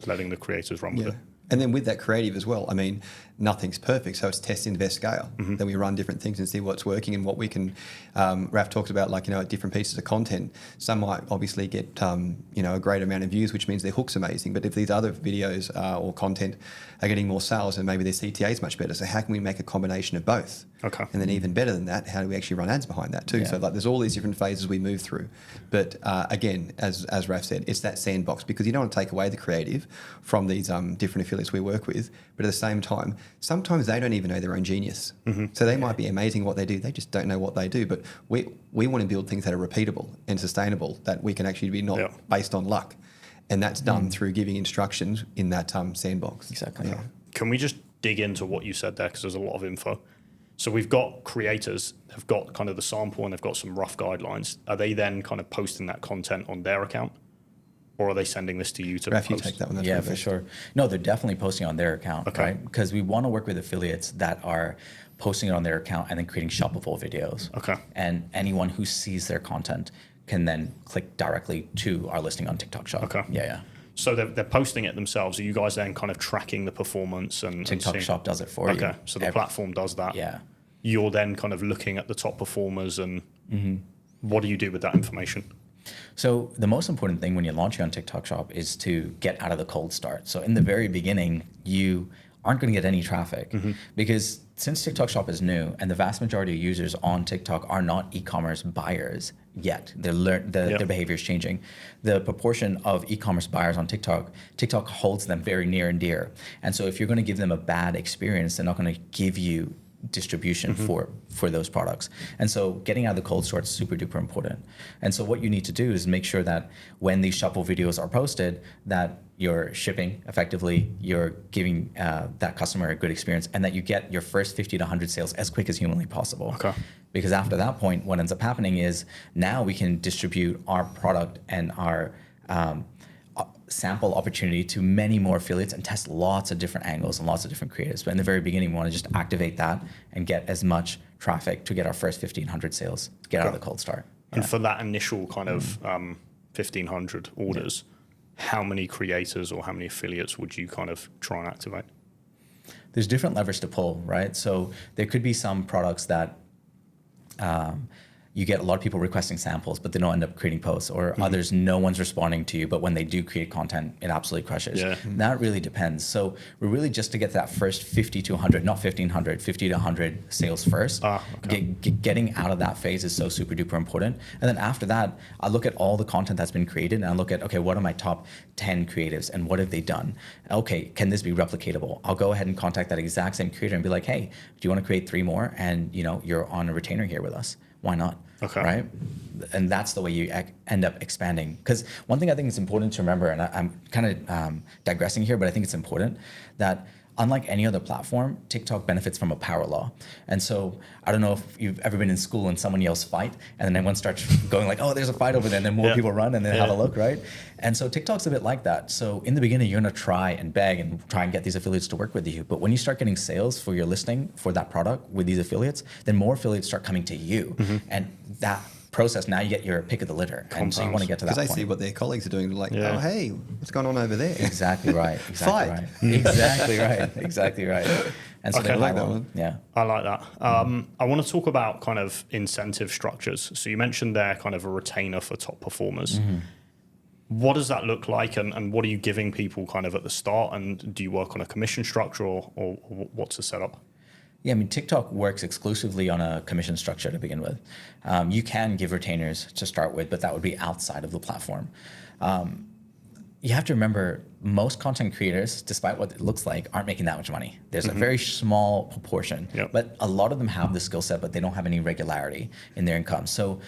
letting the creators run with it. And then with that creative as well, I mean, nothing's perfect, so it's test, invest, scale. Then we run different things and see what's working and what we can. Raf talks about, like, different pieces of content. Some might obviously get a great amount of views, which means their hook's amazing. But if these other videos or content are getting more sales, and maybe their CTA is much better, so how can we make a combination of both? Okay. And then even better than that, how do we actually run ads behind that too? Yeah. So like, there's all these different phases we move through. But again, as Raf said, it's that sandbox, because you don't want to take away the creative from these different affiliates we work with. But at the same time, sometimes they don't even know their own genius. So they might be amazing at what they do. They just don't know what they do. But we want to build things that are repeatable and sustainable, that we can actually be not based on luck. And that's done through giving instructions in that sandbox. Exactly. Yeah. Can we just dig into what you said there, because there's a lot of info. So we've got creators, they've got kind of the sample and they've got some rough guidelines. Are they then kind of posting that content on their account? Or are they sending this to you to Raf, you post? take that one. Yeah, for sure. No, they're definitely posting on their account, right? Because we want to work with affiliates that are posting it on their account and then creating shoppable videos. Okay. And anyone who sees their content can then click directly to our listing on TikTok Shop. Okay. Yeah. So they're posting it themselves. Are you guys then kind of tracking the performance and TikTok seeing? Shop does it for you. Okay, so the platform does that. Yeah. You're then kind of looking at the top performers and what do you do with that information? So the most important thing when you're launching on TikTok Shop is to get out of the cold start. So in the very beginning, you aren't going to get any traffic because since TikTok Shop is new and the vast majority of users on TikTok are not e-commerce buyers yet, their behavior is changing. The proportion of e-commerce buyers on TikTok holds them very near and dear. And so if you're going to give them a bad experience, they're not going to give you distribution for those products. And so getting out of the cold start is super duper important. And so what you need to do is make sure that when these shoppable videos are posted, that you're shipping effectively, you're giving that customer a good experience, and that you get your first 50 to 100 sales as quick as humanly possible. Okay. Because after that point, what ends up happening is now we can distribute our product and our sample opportunity to many more affiliates and test lots of different angles and lots of different creatives. But in the very beginning, we want to just activate that and get as much traffic to get our first 1,500 sales, get out of the cold start. And for that initial kind of 1,500 orders, how many creators or how many affiliates would you kind of try and activate? There's different levers to pull, right? So there could be some products that you get a lot of people requesting samples, but they don't end up creating posts, or others, no one's responding to you, but when they do create content, it absolutely crushes. Yeah. That really depends. So we're really just to get that first 50 to 100, not 1,500, 50 to 100 sales first. Getting out of that phase is so super duper important. And then after that, I look at all the content that's been created and I look at, okay, what are my top 10 creatives and what have they done? Okay, can this be replicatable? I'll go ahead and contact that exact same creator and be like, hey, do you want to create 3 more? And you're on a retainer here with us. Why not? Okay. Right? And that's the way you end up expanding. Because one thing I think is important to remember, and I'm kind of digressing here, but I think it's important that unlike any other platform, TikTok benefits from a power law. And so I don't know if you've ever been in school and someone yells fight, and then everyone starts going like, oh, there's a fight over there, and then more people run and then have a look, right? And so TikTok's a bit like that. So in the beginning, you're gonna try and beg and try and get these affiliates to work with you. But when you start getting sales for your listing for that product with these affiliates, then more affiliates start coming to you. And that process, now you get your pick of the litter. And so you want to get to that point. Because they see what their colleagues are doing, like, oh, hey, what's going on over there? Exactly right. Exactly Fight. right. Exactly right. Exactly right. And so Okay. they I like that one. Yeah. I like that. I want to talk about kind of incentive structures. So you mentioned there kind of a retainer for top performers. What does that look like, and what are you giving people kind of at the start? And do you work on a commission structure, or what's the setup? Yeah, I mean, TikTok works exclusively on a commission structure to begin with. You can give retainers to start with, but that would be outside of the platform. You have to remember, most content creators, despite what it looks like, aren't making that much money. There's a very small proportion, but a lot of them have the skill set, but they don't have any regularity in their income. So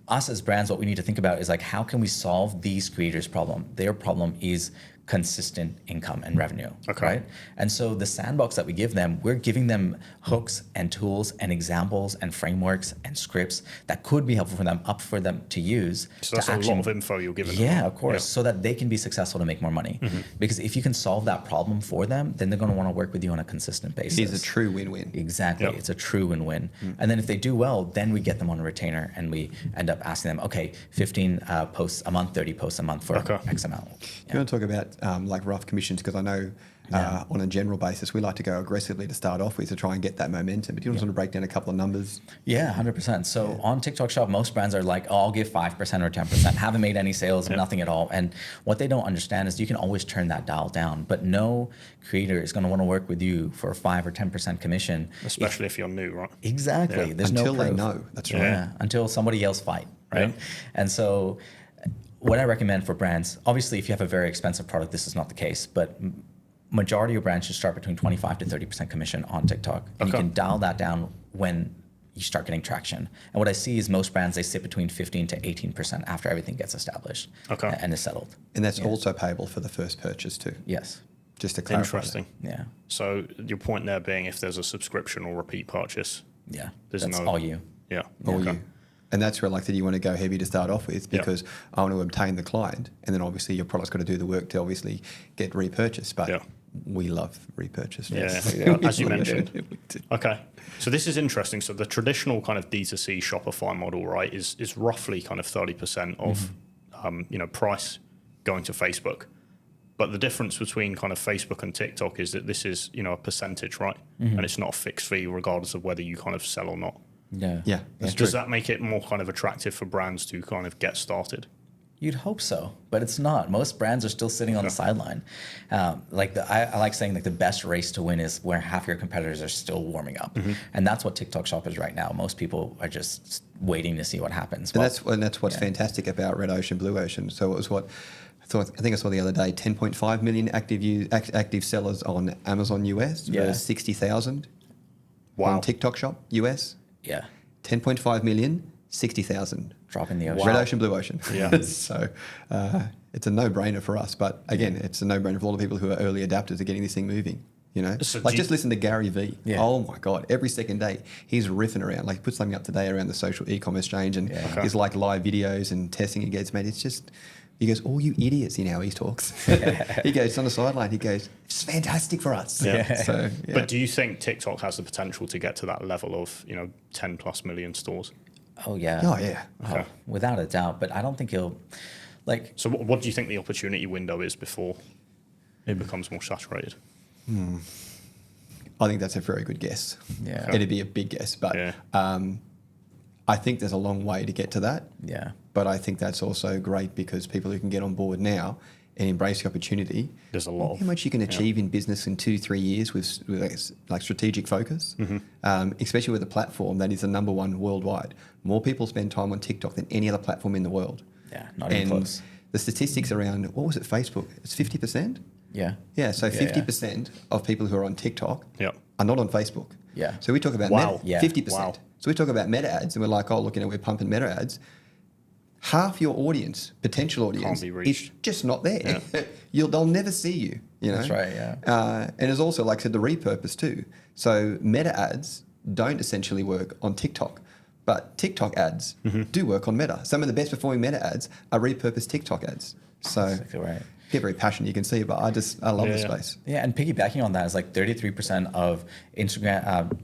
us as brands, what we need to think about is like, how can we solve these creators' problem? Their problem is consistent income and revenue, right? And so the sandbox that we give them, we're giving them hooks and tools and examples and frameworks and scripts that could be helpful for them, up for them to use. So that's a lot of info you're giving them. Yeah, of course, so that they can be successful to make more money. Because if you can solve that problem for them, then they're going to want to work with you on a consistent basis. It is a true win-win. Exactly, it's a true win-win. And then if they do well, then we get them on a retainer and we end up asking them, okay, 15 posts a month, 30 posts a month for X amount. You want to talk about like rough commissions? Because I know on a general basis, we like to go aggressively to start off with to try and get that momentum. But do you want to sort of break down a couple of numbers? Yeah, 100%. So on TikTok Shop, most brands are like, oh, I'll give 5% or 10%, haven't made any sales, nothing at all. And what they don't understand is you can always turn that dial down, but no creator is going to want to work with you for a 5 or 10% commission. Especially if you're new, right? Exactly. Yeah. There's Until no they proof. know. That's right. Yeah, until somebody yells fight, right? Yeah. And so what I recommend for brands, obviously if you have a very expensive product, this is not the case, but majority of brands should start between 25 to 30% commission on TikTok. And you can dial that down when you start getting traction. And what I see is most brands, they sit between 15 to 18% after everything gets established and is settled. And that's also payable for the first purchase too. Yes. Just to clarify. Interesting. Yeah. So your point there being if there's a subscription or repeat purchase. Yeah. There's That's no, all you. Yeah. All you. And that's where, like, that you want to go heavy to start off with because I want to obtain the client, and then obviously your product's got to do the work to obviously get repurchased. But we love repurchase. Yeah, as you mentioned. Okay, so this is interesting. So the traditional kind of D2C Shopify model, right, is roughly kind of 30% of price going to Facebook. But the difference between kind of Facebook and TikTok is that this is a percentage, right, and it's not a fixed fee regardless of whether you kind of sell or not. Yeah. That's Does true. that make it more kind of attractive for brands to kind of get started? You'd hope so, but it's not. Most brands are still sitting on the sideline. I like saying like the best race to win is where half your competitors are still warming up, and that's what TikTok Shop is right now. Most people are just waiting to see what happens. And that's what's fantastic about Red Ocean, Blue Ocean. So it was I think I saw the other day 10.5 million active sellers on Amazon US versus 60,000 on TikTok Shop US. Yeah. 10.5 million, 60,000. Drop in the ocean. Red Ocean, Blue Ocean. Yeah. So it's a no-brainer for us. But again, it's a no-brainer for all the people who are early adapters to getting this thing moving. So Just listen to Gary V. Yeah. Oh my God. Every second day, he's riffing around. Like, he puts something up today around the social e-commerce change and his like live videos and testing he gets made. It's just, he goes, all you idiots, how he talks. He goes on the sideline, he goes, it's fantastic for us. Yeah. So, yeah. But do you think TikTok has the potential to get to that level of 10 plus million stores? Oh yeah. Oh, yeah. Oh, without a doubt. But I don't think he'll like. So what do you think the opportunity window is before it becomes more saturated? I think that's a very good guess. Yeah. It'd be a big guess, but I think there's a long way to get to that. Yeah. But I think that's also great because people who can get on board now and embrace the opportunity. There's a lot. How much you can achieve in business in 2-3 years with like strategic focus, especially with a platform that is the number one worldwide. More people spend time on TikTok than any other platform in the world. Yeah, not even close. The statistics around, what was it, Facebook? It's 50%? Yeah. Yeah, so 50% of people who are on TikTok are not on Facebook. Yeah. So we talk about Wow. meta, 50%. Wow. So we talk about meta ads and we're like, oh, look, we're pumping meta ads. Half your audience, potential audience, Can't be is reached. just not there. They'll never see you, That's right, yeah. and it's also, like I said, the repurpose too. So meta ads don't essentially work on TikTok, but TikTok ads do work on Meta. Some of the best performing Meta ads are repurposed TikTok ads. So Exactly right. get very passionate, you can see, but I love the space. Yeah, and piggybacking on that is like 33% of Instagram,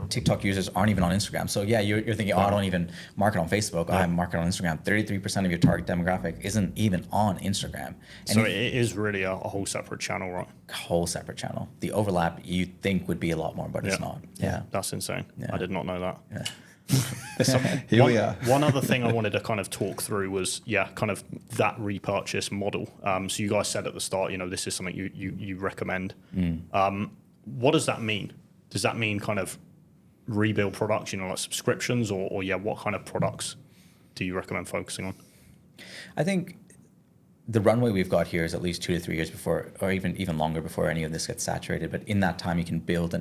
TikTok users aren't even on Instagram. So yeah, you're thinking, oh, I don't even market on Facebook. I market on Instagram. 33% of your target demographic isn't even on Instagram. And So it is really a whole separate channel, right? whole separate channel. The overlap you think would be a lot more, but it's not. Yeah. That's insane. Yeah. I did not know that. Yeah. Here we are. One other thing I wanted to kind of talk through was, kind of that repurchase model. So you guys said at the start, this is something you recommend. What does that mean? Does that mean kind of rebuild products, like subscriptions, or what kind of products do you recommend focusing on? I think the runway we've got here is at least 2 to 3 years before, or even longer before any of this gets saturated. But in that time, you can build,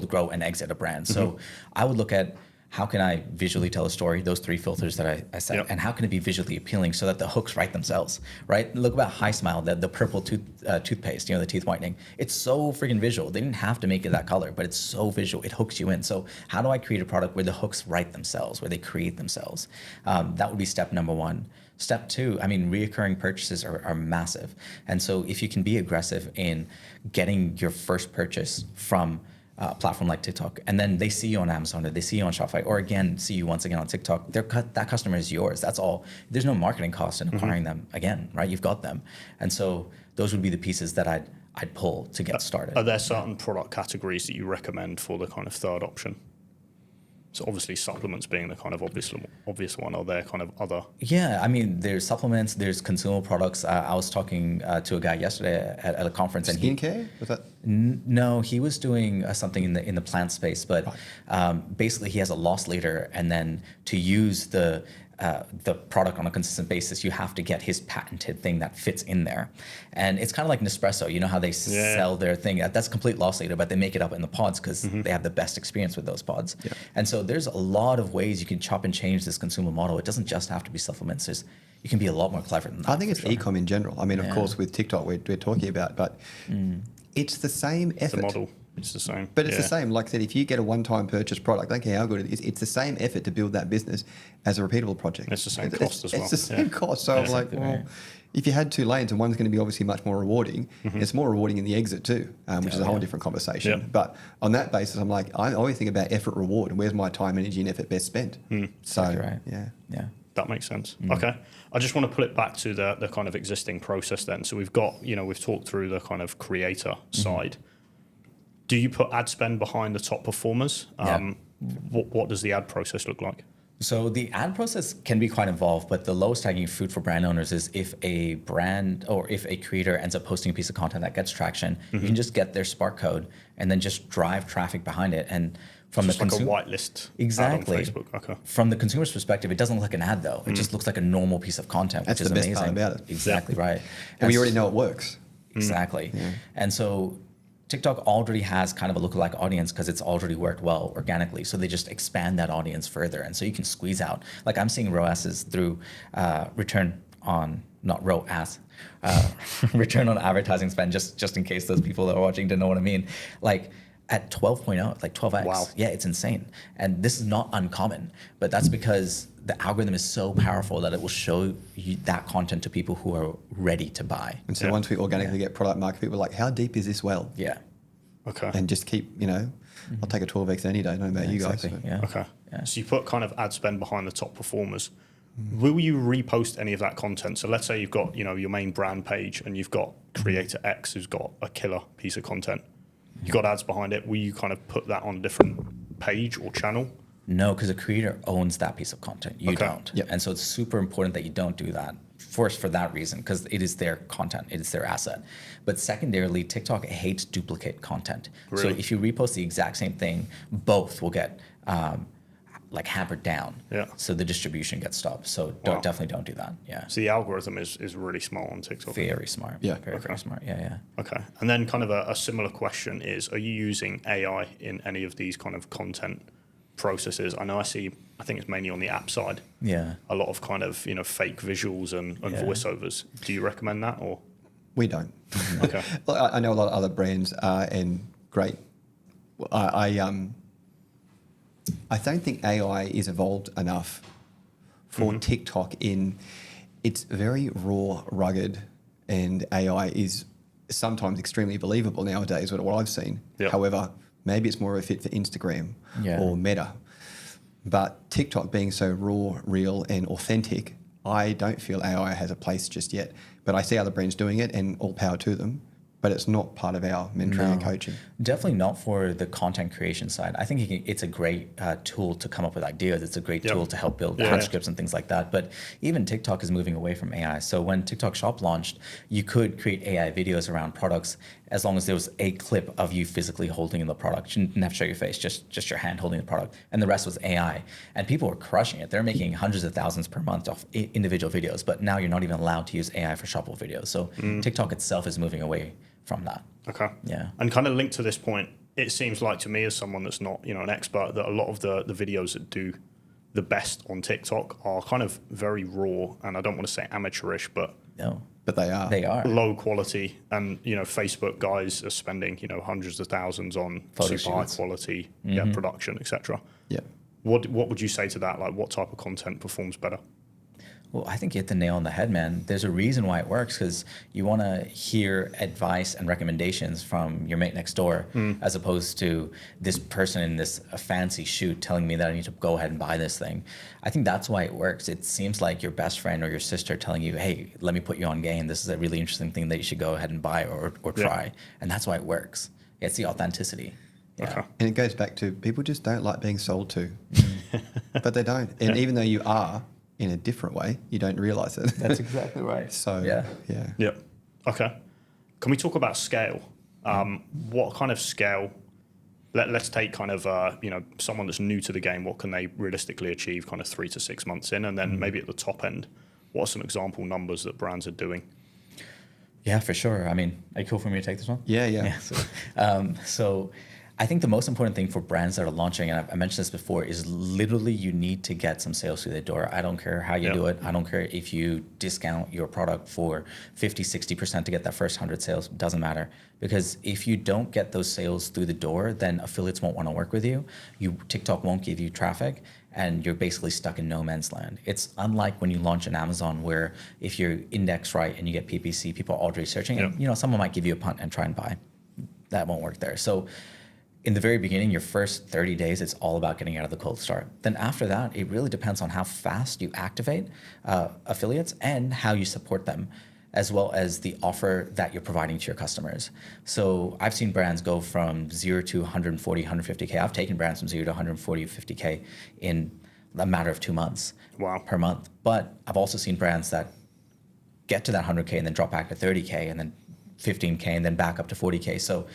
grow, and exit a brand. So I would look at how can I visually tell a story, those 3 filters that I said, and how can it be visually appealing so that the hooks write themselves, right? Look about High Smile, the purple toothpaste, the teeth whitening. It's so freaking visual. They didn't have to make it that color, but it's so visual. It hooks you in. So how do I create a product where the hooks write themselves, where they create themselves? That would be step number 1. Step 2, reoccurring purchases are massive. And so if you can be aggressive in getting your first purchase from a platform like TikTok, and then they see you on Amazon, or they see you on Shopify, or again, see you once again on TikTok, that customer is yours. That's all. There's no marketing cost in acquiring them again, right? You've got them. And so those would be the pieces that I'd pull to get started. Are there certain product categories that you recommend for the kind of third option? So obviously supplements being the kind of obvious one. Are there kind of other? Yeah, I mean, there's supplements, there's consumable products. I was talking to a guy yesterday at a conference, and Skincare? Was that? No, he was doing something in the plant space, but basically he has a loss leader, and then to use the product on a consistent basis, you have to get his patented thing that fits in there. And it's kind of like Nespresso. You know how they sell their thing? That's complete loss leader, but they make it up in the pods because they have the best experience with those pods. Yeah. And so there's a lot of ways you can chop and change this consumer model. It doesn't just have to be supplements. You can be a lot more clever than that. I think it's eCom in general. I mean, of course, with TikTok we're talking about, but it's the same effort. The model. It's the same. But it's the same. Like I said, if you get a one-time purchase product, I don't care how good it is, it's the same effort to build that business as a repeatable project. It's the same cost as well. It's the same cost. So I'm like, well, if you had two lanes and one's going to be obviously much more rewarding, it's more rewarding in the exit too, which is a whole different conversation. Yeah. But on that basis, I'm like, I always think about effort reward and where's my time, energy and effort best spent. So, right. Yeah. That makes sense. Okay. I just want to pull it back to the kind of existing process then. So we've got, we've talked through the kind of creator side. Do you put ad spend behind the top performers? What does the ad process look like? So the ad process can be quite involved, but the lowest hanging fruit for brand owners is if a brand or if a creator ends up posting a piece of content that gets traction, you can just get their Spark code and then just drive traffic behind it. And from just the like a whitelist exactly. ad on Facebook. Okay. From the consumer's perspective, it doesn't look like an ad though. It just looks like a normal piece of content, which is amazing. That's the best part about it. Exactly right. And we already know it works. Exactly. And so TikTok already has kind of a lookalike audience because it's already worked well organically. So they just expand that audience further. And so you can squeeze out, like I'm seeing ROASs through return on advertising spend, just in case those people that are watching don't know what I mean. Like at 12.0, like 12x. Wow. Yeah, it's insane. And this is not uncommon, but that's because the algorithm is so powerful that it will show you that content to people who are ready to buy. And so once we organically get product market fit, we're like, how deep is this well? Yeah. Okay. And just keep, I'll take a 12x any day, I don't know about you guys. Exactly. Yeah. Okay. Yeah. So you put kind of ad spend behind the top performers. Will you repost any of that content? So let's say you've got, your main brand page and you've got creator X who's got a killer piece of content. You've got ads behind it. Will you kind of put that on a different page or channel? No, because the creator owns that piece of content. You don't. Yep. And so it's super important that you don't do that. First, for that reason, because it is their content, it is their asset. But secondarily, TikTok hates duplicate content. Really? So if you repost the exact same thing, both will get hampered down. Yeah. So the distribution gets stopped. So definitely don't do that. Yeah. So the algorithm is really smart on TikTok. Very smart. Yeah. Very smart. Yeah. Okay. And then kind of a similar question is, are you using AI in any of these kind of content processes? I know I think it's mainly on the app side. Yeah. A lot of kind of, fake visuals and voiceovers. Do you recommend that or? We don't. Okay. Well, I know a lot of other brands and great. I don't think AI is evolved enough for TikTok it's very raw, rugged, and AI is sometimes extremely believable nowadays, what I've seen. Yep. However, maybe it's more of a fit for Instagram or Meta. But TikTok being so raw, real, and authentic, I don't feel AI has a place just yet. But I see other brands doing it, and all power to them. But it's not part of our mentoring and coaching. Definitely not for the content creation side. I think it's a great tool to come up with ideas. It's a great tool to help build transcripts and things like that. But even TikTok is moving away from AI. So when TikTok Shop launched, you could create AI videos around products as long as there was a clip of you physically holding the product. You didn't have to show your face, just your hand holding the product. And the rest was AI. And people were crushing it. They're making hundreds of thousands per month off individual videos. But now you're not even allowed to use AI for shoppable videos. So TikTok itself is moving away from that. Okay. Yeah. And kind of linked to this point, it seems like to me as someone that's not, an expert, that a lot of the videos that do the best on TikTok are kind of very raw, and I don't want to say amateurish, but No. But they are. They are. low quality. And, Facebook guys are spending, hundreds of thousands on Photo super high shoots. quality production, etc. Yeah. What would you say to that? Like, what type of content performs better? Well, I think you hit the nail on the head, man. There's a reason why it works, because you want to hear advice and recommendations from your mate next door, as opposed to this person in this fancy shoot telling me that I need to go ahead and buy this thing. I think that's why it works. It seems like your best friend or your sister telling you, hey, let me put you on game. This is a really interesting thing that you should go ahead and buy or try. And that's why it works. It's the authenticity. Yeah. Okay. And it goes back to people just don't like being sold to, but they don't. And even though you are in a different way, you don't realize it. That's exactly right. So, yeah. Yep. Okay. Can we talk about scale? What kind of scale? Let's take kind of someone that's new to the game. What can they realistically achieve kind of 3 to 6 months in, and then maybe at the top end, what are some example numbers that brands are doing? Yeah, for sure. I mean, are you cool for me to take this one? Yeah. So I think the most important thing for brands that are launching, and I mentioned this before, is literally you need to get some sales through the door. I don't care how you do it. I don't care if you discount your product for 50, 60% to get that first 100 sales. Doesn't matter. Because if you don't get those sales through the door, then affiliates won't want to work with you. TikTok won't give you traffic, and you're basically stuck in no man's land. It's unlike when you launch on Amazon, where if you're indexed right and you get PPC, people are already searching, and someone might give you a punt and try and buy. That won't work there. So in the very beginning, your first 30 days, it's all about getting out of the cold start. Then after that, it really depends on how fast you activate affiliates and how you support them, as well as the offer that you're providing to your customers. So I've seen brands go from 0 to 140, 150K. I've taken brands from 0 to 140, 50K in a matter of 2 months per month. But I've also seen brands that get to that 100K and then drop back to 30K and then 15K and then back up to 40K. So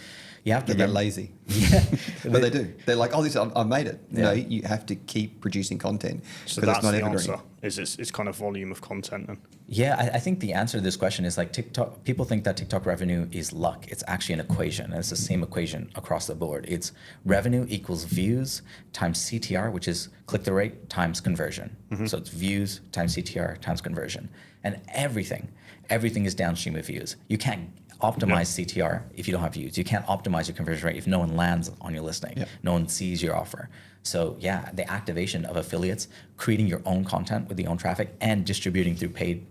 you have to get lazy. Yeah. But they do. They're like, I've made it. Yeah. No, you have to keep producing content. So that's the answer. It's kind of volume of content then? Yeah, I think the answer to this question is like TikTok. People think that TikTok revenue is luck. It's actually an equation, and it's the same equation across the board. It's revenue equals views times CTR, which is click-through rate times conversion. So it's views times CTR times conversion. And everything is downstream of views. You can't optimize CTR if you don't have views. You can't optimize your conversion rate if no one lands on your listing. No one sees your offer. So yeah, the activation of affiliates, creating your own content with your own traffic, and distributing through paid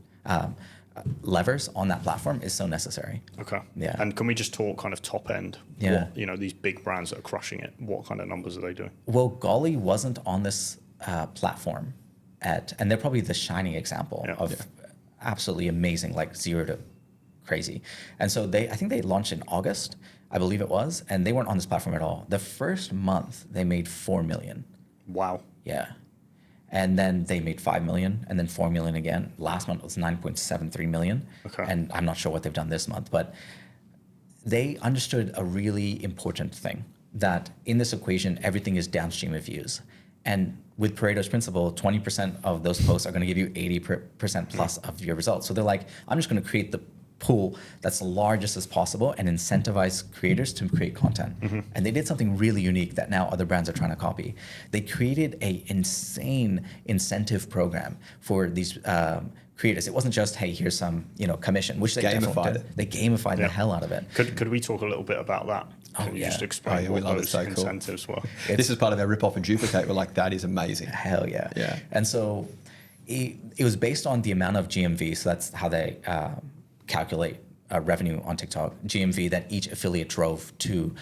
levers on that platform is so necessary. Okay. Yeah. And can we just talk kind of top end? Yeah. What, these big brands that are crushing it, what kind of numbers are they doing? Well, Golly wasn't on this platform and they're probably the shining example of absolutely amazing, like 0 to crazy. And so I think they launched in August, I believe it was, and they weren't on this platform at all. The first month they made 4 million. Wow. Yeah. And then they made 5 million and then 4 million again. Last month was 9.73 million. Okay. And I'm not sure what they've done this month, but they understood a really important thing, that in this equation, everything is downstream of views. And with Pareto's principle, 20% of those posts are going to give you 80% plus of your results. So they're like, I'm just going to create the pool that's the largest as possible and incentivize creators to create content. And they did something really unique that now other brands are trying to copy. They created an insane incentive program for these creators. It wasn't just, hey, here's some commission, which they gamified it. They gamified the hell out of it. Could we talk a little bit about that? Can you just explain what those incentives were? This is part of our rip-off and duplicate. We're like, that is amazing. Hell yeah. Yeah. And so it was based on the amount of GMV. So that's how they calculate revenue on TikTok, GMV that each affiliate drove to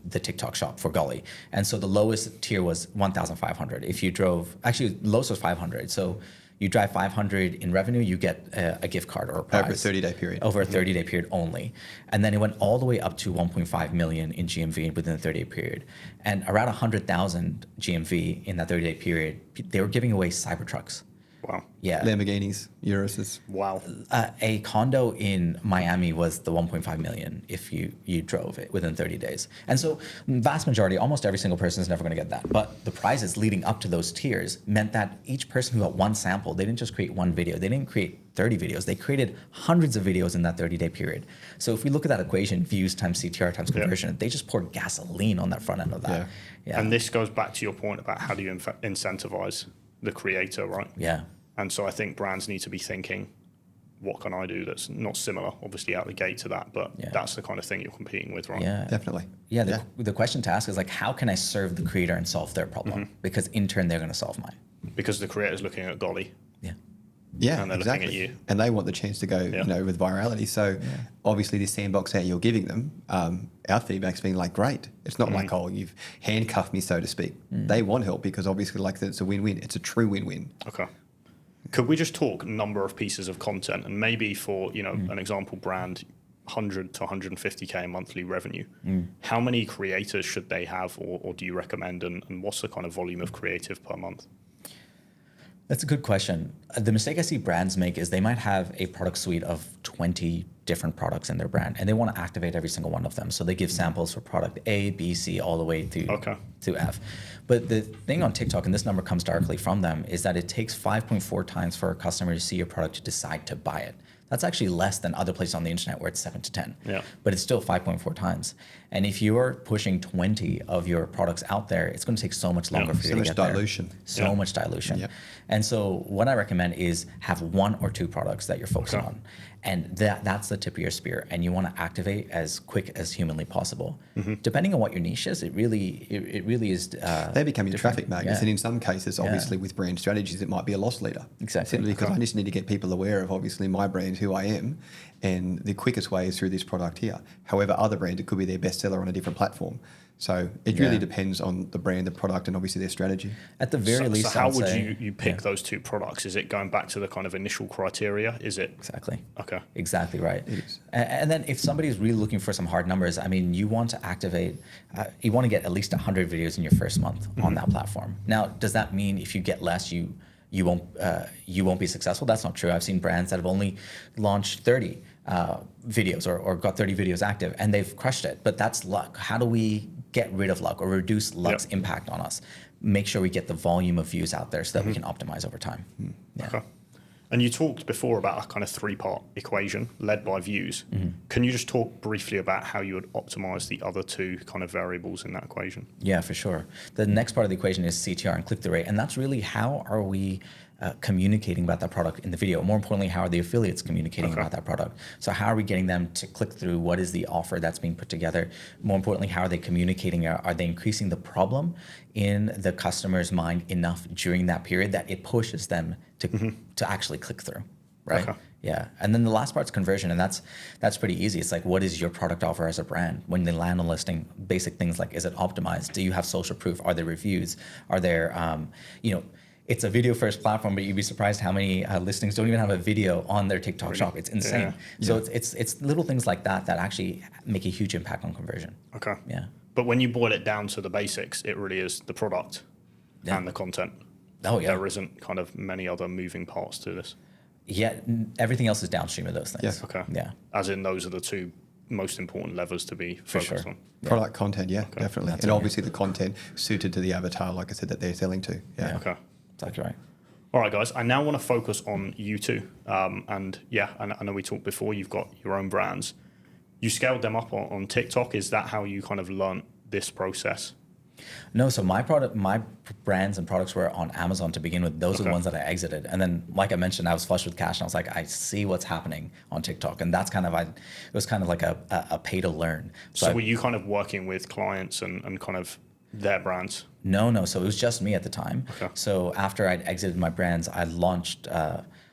the TikTok shop for Golly. And so the lowest tier was 1,500. If you drove, actually lowest was 500. So you drive 500 in revenue, you get a gift card or a prize. Over a 30-day period. Over a 30-day period only. And then it went all the way up to 1.5 million in GMV within a 30-day period. And around 100,000 GMV in that 30-day period, they were giving away Cybertrucks. Wow. Yeah. Lamborghinis, Uruses. Wow. A condo in Miami was the 1.5 million if you drove it within 30 days. And so vast majority, almost every single person is never going to get that. But the prizes leading up to those tiers meant that each person who got one sample, they didn't just create one video. They didn't create 30 videos. They created hundreds of videos in that 30-day period. So if we look at that equation, views times CTR times conversion, they just poured gasoline on that front end of that. Yeah. And this goes back to your point about how do you incentivize the creator, right? Yeah. And so I think brands need to be thinking, what can I do that's not similar, obviously out the gate to that, but that's the kind of thing you're competing with, right? Yeah, definitely. Yeah, the question to ask is like, how can I serve the creator and solve their problem? Because in turn, they're going to solve mine. Because the creator's looking at Golly. Yeah. Yeah, and they're exactly. looking at you. And they want the chance to go, with virality. So obviously this sandbox that you're giving them, our feedback's been like, great. It's not like, oh, you've handcuffed me, so to speak. They want help because obviously like it's a win-win. It's a true win-win. Okay. Could we just talk number of pieces of content and maybe for, an example brand, 100 to 150K monthly revenue, how many creators should they have or do you recommend and what's the kind of volume of creative per month? That's a good question. The mistake I see brands make is they might have a product suite of 20 different products in their brand and they want to activate every single one of them. So they give samples for product A, B, C, all the way to F. But the thing on TikTok, and this number comes directly from them, is that it takes 5.4 times for a customer to see your product to decide to buy it. That's actually less than other places on the internet where it's 7 to 10. Yeah. But it's still 5.4 times. And if you're pushing 20 of your products out there, it's going to take so much longer for you to get there. So much dilution. Yeah. And so what I recommend is have 1 or 2 products that you're focusing on. And that's the tip of your spear. And you want to activate as quick as humanly possible. Depending on what your niche is, it really is. They become your traffic magnets. Yeah. And in some cases, obviously with brand strategies, it might be a loss leader. Exactly. Simply because I just need to get people aware of obviously my brand, who I am. And the quickest way is through this product here. However, other brands, it could be their bestseller on a different platform. So it really depends on the brand, the product, and obviously their strategy. At the very least, so how would you pick those 2 products? Is it going back to the kind of initial criteria? Is it exactly? Okay, exactly right. It is. And then if somebody's really looking for some hard numbers, I mean, you want to activate, you want to get at least 100 videos in your first month on that platform. Now, does that mean if you get less, you won't be successful? That's not true. I've seen brands that have only launched 30 videos or got 30 videos active and they've crushed it. But that's luck. How do we get rid of luck or reduce luck's impact on us? Make sure we get the volume of views out there so that we can optimize over time. Yeah. Okay. And you talked before about a kind of 3-part equation led by views. Can you just talk briefly about how you would optimize the other 2 kind of variables in that equation? Yeah, for sure. The next part of the equation is CTR and click-through rate. And that's really how are we communicating about that product in the video. More importantly, how are the affiliates communicating about that product? So how are we getting them to click through? What is the offer that's being put together? More importantly, how are they communicating? Are they increasing the problem in the customer's mind enough during that period that it pushes them to actually click through, right? Okay. Yeah, and then the last part's conversion, and that's pretty easy. It's like, what is your product offer as a brand? When they land on listing, basic things like, is it optimized? Do you have social proof? Are there reviews? Are there, it's a video first platform, but you'd be surprised how many listings don't even have a video on their TikTok shop. It's insane. Yeah. So it's little things like that actually make a huge impact on conversion. Okay. Yeah. But when you boil it down to the basics, it really is the product and the content. Oh yeah. There isn't kind of many other moving parts to this. Yeah, everything else is downstream of those things. Yes. Okay. Yeah. As in those are the 2 most important levers to be focused on. Yeah. Product content, definitely. That's and obviously the content suited to the avatar, like I said, that they're selling to. Yeah. Okay. Exactly right. All right, guys. I now want to focus on you 2. And I know we talked before, you've got your own brands. You scaled them up on TikTok. Is that how you kind of learnt this process? No, so my brands and products were on Amazon to begin with. Those are the ones that I exited. And then, like I mentioned, I was flush with cash and I was like, I see what's happening on TikTok. And that's it was kind of like a pay to learn. So were you kind of working with clients and kind of their brands? No. So it was just me at the time. Okay. So after I'd exited my brands, I launched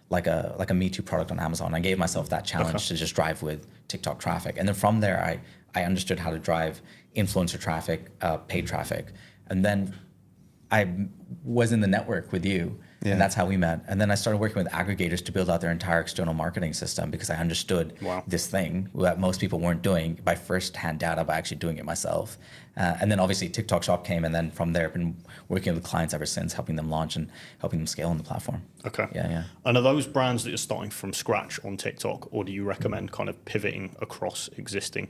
like a Me Too product on Amazon. I gave myself that challenge to just drive with TikTok traffic. And then from there, I understood how to drive influencer traffic, paid traffic. And then I was in the network with you, and that's how we met. And then I started working with aggregators to build out their entire external marketing system because I understood this thing that most people weren't doing by first-hand data, by actually doing it myself. And then obviously TikTok Shop came, and then from there I've been working with clients ever since, helping them launch and helping them scale on the platform. Okay. Yeah. And are those brands that you're starting from scratch on TikTok, or do you recommend kind of pivoting across existing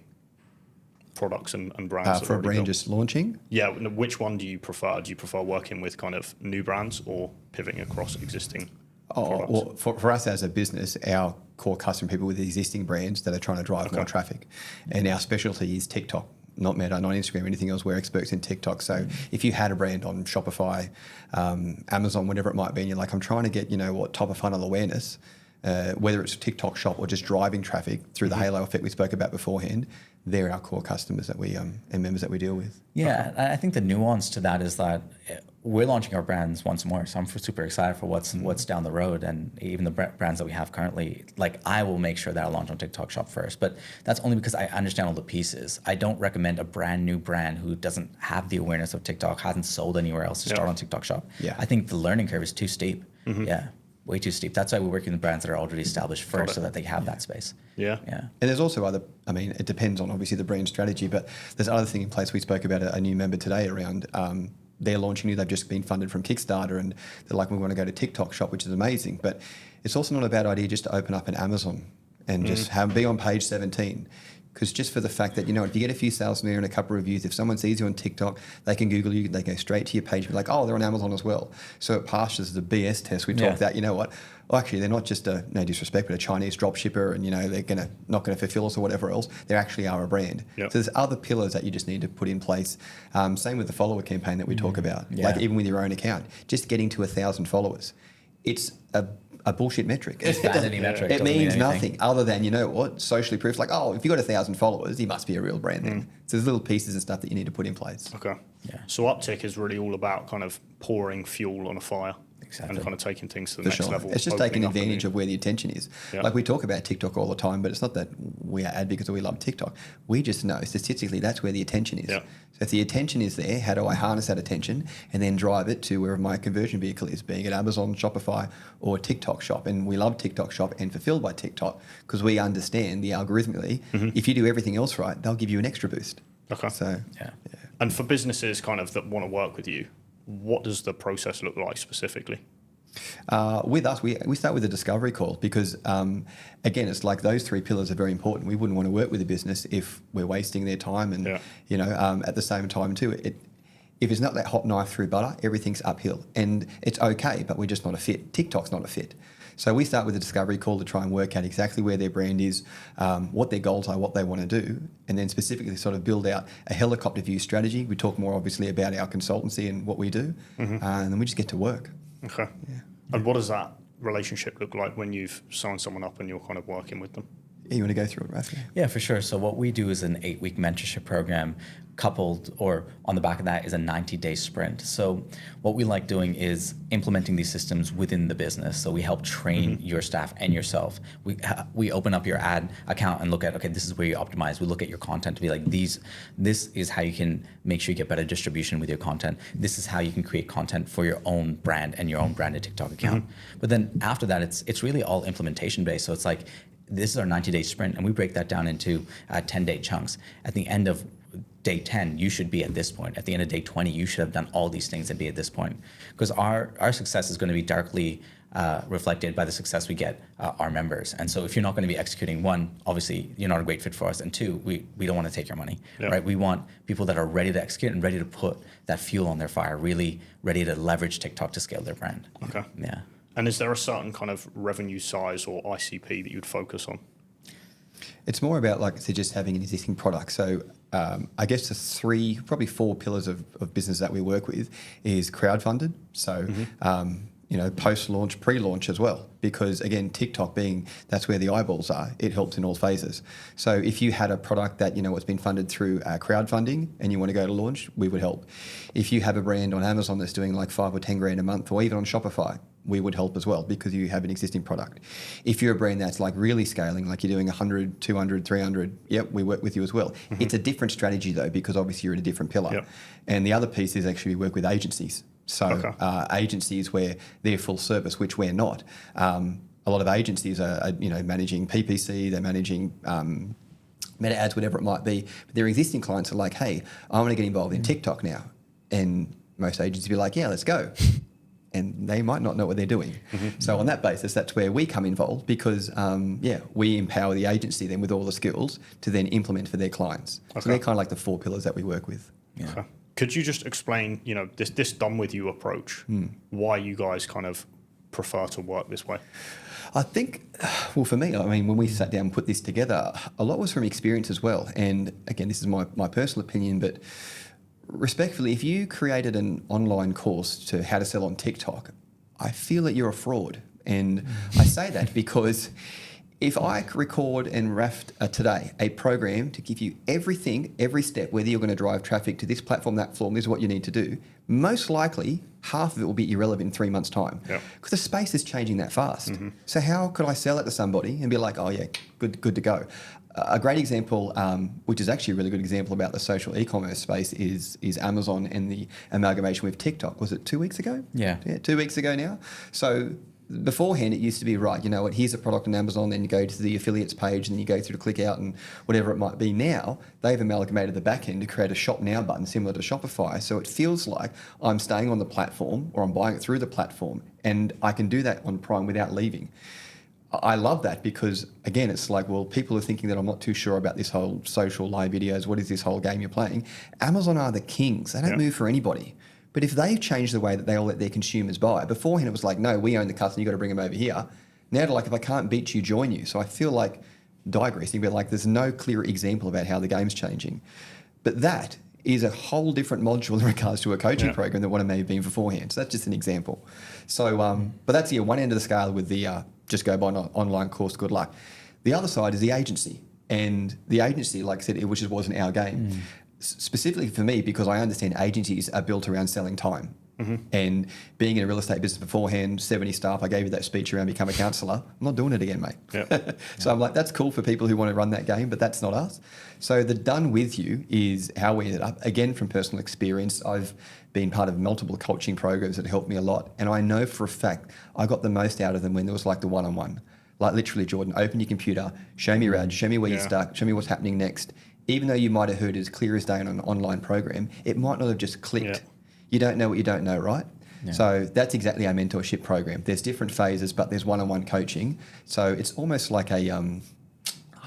products and brands? For a brand just launching? Yeah, which one do you prefer? Do you prefer working with kind of new brands or pivoting across existing products? Well, for us as a business, our core customer people with existing brands that are trying to drive more traffic. And our specialty is TikTok, not Meta, not Instagram, anything else. We're experts in TikTok. So if you had a brand on Shopify, Amazon, whatever it might be, and you're like, I'm trying to get, top of funnel awareness, whether it's TikTok Shop or just driving traffic through the halo effect we spoke about beforehand, they're our core customers that we and members that we deal with. Yeah, I think the nuance to that is that we're launching our brands once more. So I'm super excited for what's down the road, and even the brands that we have currently. Like, I will make sure that I launch on TikTok Shop first, but that's only because I understand all the pieces. I don't recommend a brand new brand who doesn't have the awareness of TikTok, hasn't sold anywhere else to start on TikTok Shop. Yeah. I think the learning curve is too steep. Yeah, way too steep. That's why we're working with brands that are already established first, so that they have that space. Yeah. And there's also other, I mean, it depends on obviously the brand strategy, but there's other thing in place. We spoke about a new member today around they're launching new, they've just been funded from Kickstarter, and they're like, we want to go to TikTok Shop, which is amazing. But it's also not a bad idea just to open up an Amazon and just be on page 17. Because just for the fact that, you know, if you get a few sales from there and a couple of reviews, if someone sees you on TikTok, they can Google you, they go straight to your page, be like, oh, they're on Amazon as well. So it passes the BS test. We talked that, you know what, well, actually, they're not just a, no disrespect, but a Chinese drop shipper, and, you know, they're not going to fulfill us or whatever else. They actually are a brand. So there's other pillars that you just need to put in place. Same with the follower campaign that we talk about. Like, even with your own account, just getting to 1,000 followers. It's a bullshit metric. It's vanity metric. It means nothing other than, you know what, socially proof. Like, oh, if you got 1,000 followers, you must be a real brand then. So there's little pieces and stuff that you need to put in place. Okay. So Uptik is really all about kind of pouring fuel on a fire. And kind of taking things to the next level. It's just taking advantage of where the attention is. Like, we talk about TikTok all the time, but it's not that we are advocates or we love TikTok. We just know statistically that's where the attention is. So if the attention is there, how do I harness that attention and then drive it to wherever my conversion vehicle is, being it Amazon, Shopify, or TikTok Shop? And we love TikTok Shop and Fulfilled by TikTok because we understand the algorithmically, if you do everything else right, they'll give you an extra boost. Okay. So, And for businesses kind of that want to work with you, what does the process look like specifically? With us, we start with a discovery call because, again, it's like those three pillars are very important. We wouldn't want to work with a business if we're wasting their time. And, you know, at the same time too, if it's not that hot knife through butter, everything's uphill. And it's okay, but we're just not a fit. TikTok's not a fit. So we start with a discovery call to try and work out exactly where their brand is, what their goals are, what they want to do, and then specifically sort of build out a helicopter view strategy. We talk more obviously about our consultancy and what we do, and then we just get to work. Okay. And what does that relationship look like when you've signed someone up and you're kind of working with them? You want to go through it, Rafay? Yeah, for sure. So what we do is an 8-week mentorship program coupled, or on the back of that is a 90-day sprint. So what we like doing is implementing these systems within the business. So we help train your staff and yourself. We open up your ad account and look at, okay, this is where you optimize. We look at your content to be like, this is how you can make sure you get better distribution with your content. This is how you can create content for your own brand and your own branded TikTok account. But then after that, it's really all implementation based. So it's like, this is our 90-day sprint, and we break that down into 10-day chunks. At the end of day 10, you should be at this point. At the end of day 20, you should have done all these things and be at this point. Because our success is going to be darkly reflected by the success we get our members. And so if you're not going to be executing, one, obviously you're not a great fit for us, and two, we don't want to take your money, right? We want people that are ready to execute and ready to put that fuel on their fire, really ready to leverage TikTok to scale their brand. Okay. Yeah. And is there a certain kind of revenue size or ICP that you'd focus on? It's more about, like I said, just having an existing product. So I guess the 3, probably 4 pillars of business that we work with is crowdfunded. So, you know, post-launch, pre-launch as well. Because again, TikTok being, that's where the eyeballs are, it helps in all phases. So if you had a product that, you know, it's been funded through crowdfunding and you want to go to launch, we would help. If you have a brand on Amazon that's doing like 5 or 10 grand a month, or even on Shopify, we would help as well because you have an existing product. If you're a brand that's like really scaling, like you're doing 100, 200, 300, yep, we work with you as well. It's a different strategy though, because obviously you're in a different pillar. And the other piece is actually we work with agencies. So agencies where they're full service, which we're not. A lot of agencies are, you know, managing PPC, they're managing meta ads, whatever it might be. But their existing clients are like, hey, I want to get involved in TikTok now. And most agencies be like, yeah, let's go. And they might not know what they're doing. So on that basis, that's where we come involved because, we empower the agency then with all the skills to then implement for their clients. So they're kind of like the 4 pillars that we work with. Okay. Could you just explain, you know, this done with you approach, why you guys kind of prefer to work this way? I think, well, for me, I mean, when we sat down and put this together, a lot was from experience as well. And again, this is my personal opinion, but respectfully, if you created an online course to how to sell on TikTok, I feel that you're a fraud. And I say that because if I record and raft today a program to give you everything, every step, whether you're going to drive traffic to this platform, that platform, this is what you need to do, most likely half of it will be irrelevant in 3 months' time. Because the space is changing that fast. So how could I sell it to somebody and be like, oh yeah, good to go? A great example, which is actually a really good example about the social e-commerce space, is Amazon and the amalgamation with TikTok. Was it 2 weeks ago? Yeah. 2 weeks ago now. So beforehand, it used to be, right, you know what, here's a product on Amazon, then you go to the affiliates page and you go through to click out and whatever it might be. Now, they've amalgamated the back end to create a shop now button similar to Shopify. So it feels like I'm staying on the platform or I'm buying it through the platform, and I can do that on Prime without leaving. I love that because, again, it's like, well, people are thinking that I'm not too sure about this whole social live videos. What is this whole game you're playing? Amazon are the kings. They don't move for anybody. But if they've changed the way that they all let their consumers buy, beforehand it was like, no, we own the customer, you've got to bring them over here. Now they're like, if I can't beat you, join you. So I feel like digressing, but like there's no clear example about how the game's changing. But that is a whole different module in regards to a coaching program than what it may have been beforehand. So that's just an example. So, but that's one end of the scale with the just go buy an online course, good luck. The other side is the agency. And the agency, like I said, which wasn't our game. Specifically for me, because I understand agencies are built around selling time. And being in a real estate business beforehand, 70 staff, I gave you that speech around become a counsellor. I'm not doing it again, mate. So I'm like, that's cool for people who want to run that game, but that's not us. So the done with you is how we ended up. Again, from personal experience, I've been part of multiple coaching programs that helped me a lot. And I know for a fact I got the most out of them when there was like the one-on-one. Like literally, Jordan, open your computer, show me around, show me where you're stuck, show me what's happening next. Even though you might have heard it as clear as day on an online program, it might not have just clicked. You don't know what you don't know, right? So that's exactly our mentorship program. There's different phases, but there's one-on-one coaching. So it's almost like a,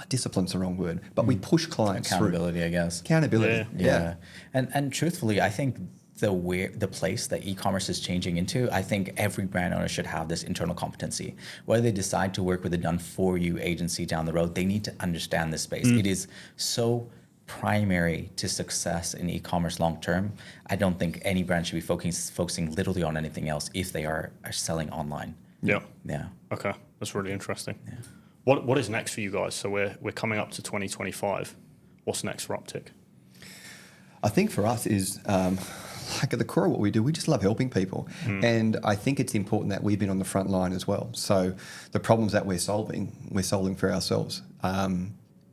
discipline's the wrong word, but we push clients Accountability, through. I guess. Accountability, yeah. And truthfully, I think the place that e-commerce is changing into, I think every brand owner should have this internal competency. Whether they decide to work with a done-for-you agency down the road, they need to understand this space. It is so primary to success in e-commerce long term. I don't think any brand should be focusing literally on anything else if they are selling online. Yeah. Okay, that's really interesting. What is next for you guys? So we're coming up to 2025. What's next for Uptik? I think for us is like at the core of what we do, we just love helping people. And I think it's important that we've been on the front line as well. So the problems that we're solving for ourselves.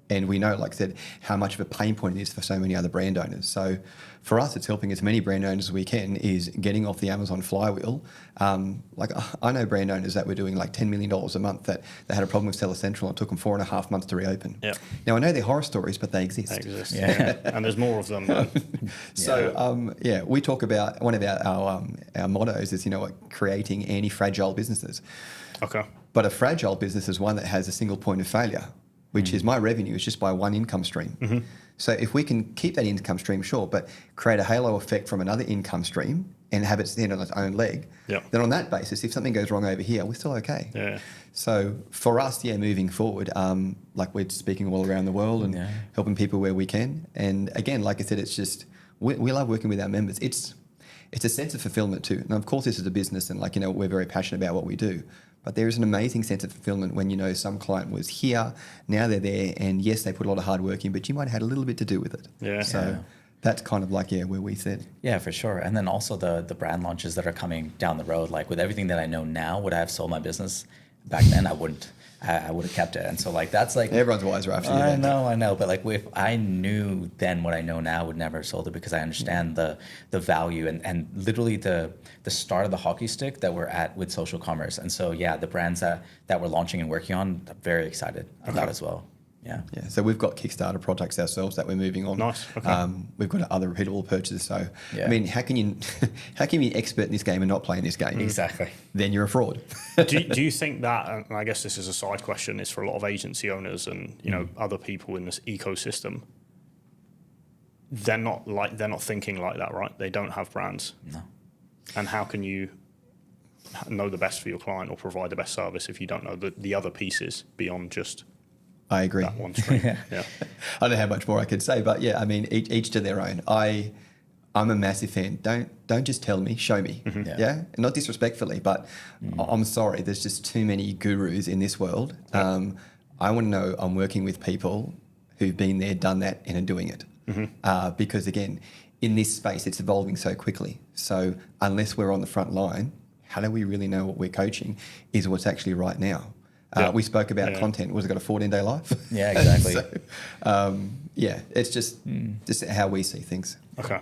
And we know, like I said, how much of a pain point it is for so many other brand owners. So for us, it's helping as many brand owners as we can is getting off the Amazon flywheel. Like I know brand owners that were doing like $10 million a month that they had a problem with Seller Central and it took them 4.5 months to reopen. Now, I know they're horror stories, but they exist. And there's more of them. So, we talk about, one of our mottos is, creating anti-fragile businesses. Okay. But a fragile business is one that has a single point of failure, which is my revenue is just by one income stream. So if we can keep that income stream short, but create a halo effect from another income stream and have it stand on its own leg, then on that basis, if something goes wrong over here, we're still okay. So for us, moving forward, like we're speaking all around the world and helping people where we can. And again, like I said, it's just, we love working with our members. It's a sense of fulfillment too. And of course, this is a business and we're very passionate about what we do. But there is an amazing sense of fulfillment when some client was here, now they're there, and yes, they put a lot of hard work in, but you might have had a little bit to do with it. So that's kind of like, where we sit. Yeah, for sure. And then also the brand launches that are coming down the road, like with everything that I know now, would I have sold my business back then? I wouldn't. I would have kept it. And so that's like... Everyone's wiser after you. I know. But if I knew then what I know now, I would never have sold it because I understand the value and literally the start of the hockey stick that we're at with social commerce. And so, the brands that we're launching and working on, I'm very excited about as well. Yeah. So we've got Kickstarter projects ourselves that we're moving on. Nice. Okay. We've got other repeatable purchases. So I mean, how can you be an expert in this game and not play in this game? Exactly. Then you're a fraud. do you think that? And I guess this is a side question. Is for a lot of agency owners and other people in this ecosystem. They're not thinking like that, right? They don't have brands. No. And how can you know the best for your client or provide the best service if you don't know the other pieces beyond just? I agree. That one stream. I don't know how much more I could say, but I mean, each to their own. I'm a massive fan. Don't just tell me, show me. And not disrespectfully, but I'm sorry. There's just too many gurus in this world. I want to know I'm working with people who've been there, done that, and are doing it. Because again, in this space, it's evolving so quickly. So unless we're on the front line, how do we really know what we're coaching is what's actually right now? We spoke about content. Was it got a 14-day life? Yeah, exactly. It's just how we see things. Okay.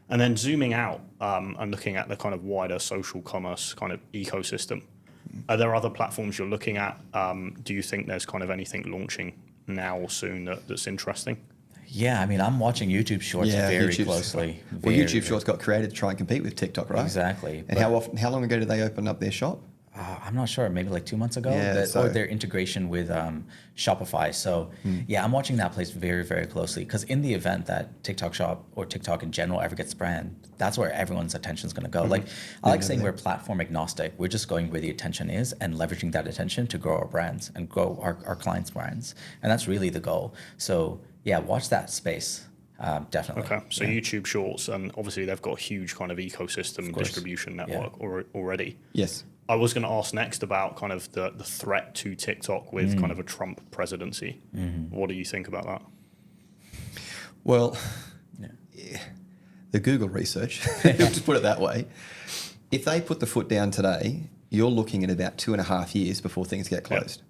And then zooming out and looking at the kind of wider social commerce kind of ecosystem, are there other platforms you're looking at? Do you think there's kind of anything launching now or soon that's interesting? Yeah, I mean, I'm watching YouTube Shorts very closely. YouTube Shorts got created to try and compete with TikTok, right? Exactly. And how long ago did they open up their shop? I'm not sure, maybe like 2 months ago, or their integration with Shopify. So I'm watching that place very, very closely, because in the event that TikTok Shop or TikTok in general ever gets banned, that's where everyone's attention is going to go. Like I like saying we're platform agnostic. We're just going where the attention is and leveraging that attention to grow our brands and grow our clients' brands. And that's really the goal. So yeah, watch that space. Definitely. Okay, so YouTube Shorts, and obviously they've got a huge kind of ecosystem distribution network already. Yes. I was going to ask next about kind of the threat to TikTok with kind of a Trump presidency. What do you think about that? Well, the Google research, just put it that way, if they put the foot down today, you're looking at about 2.5 years before things get closed.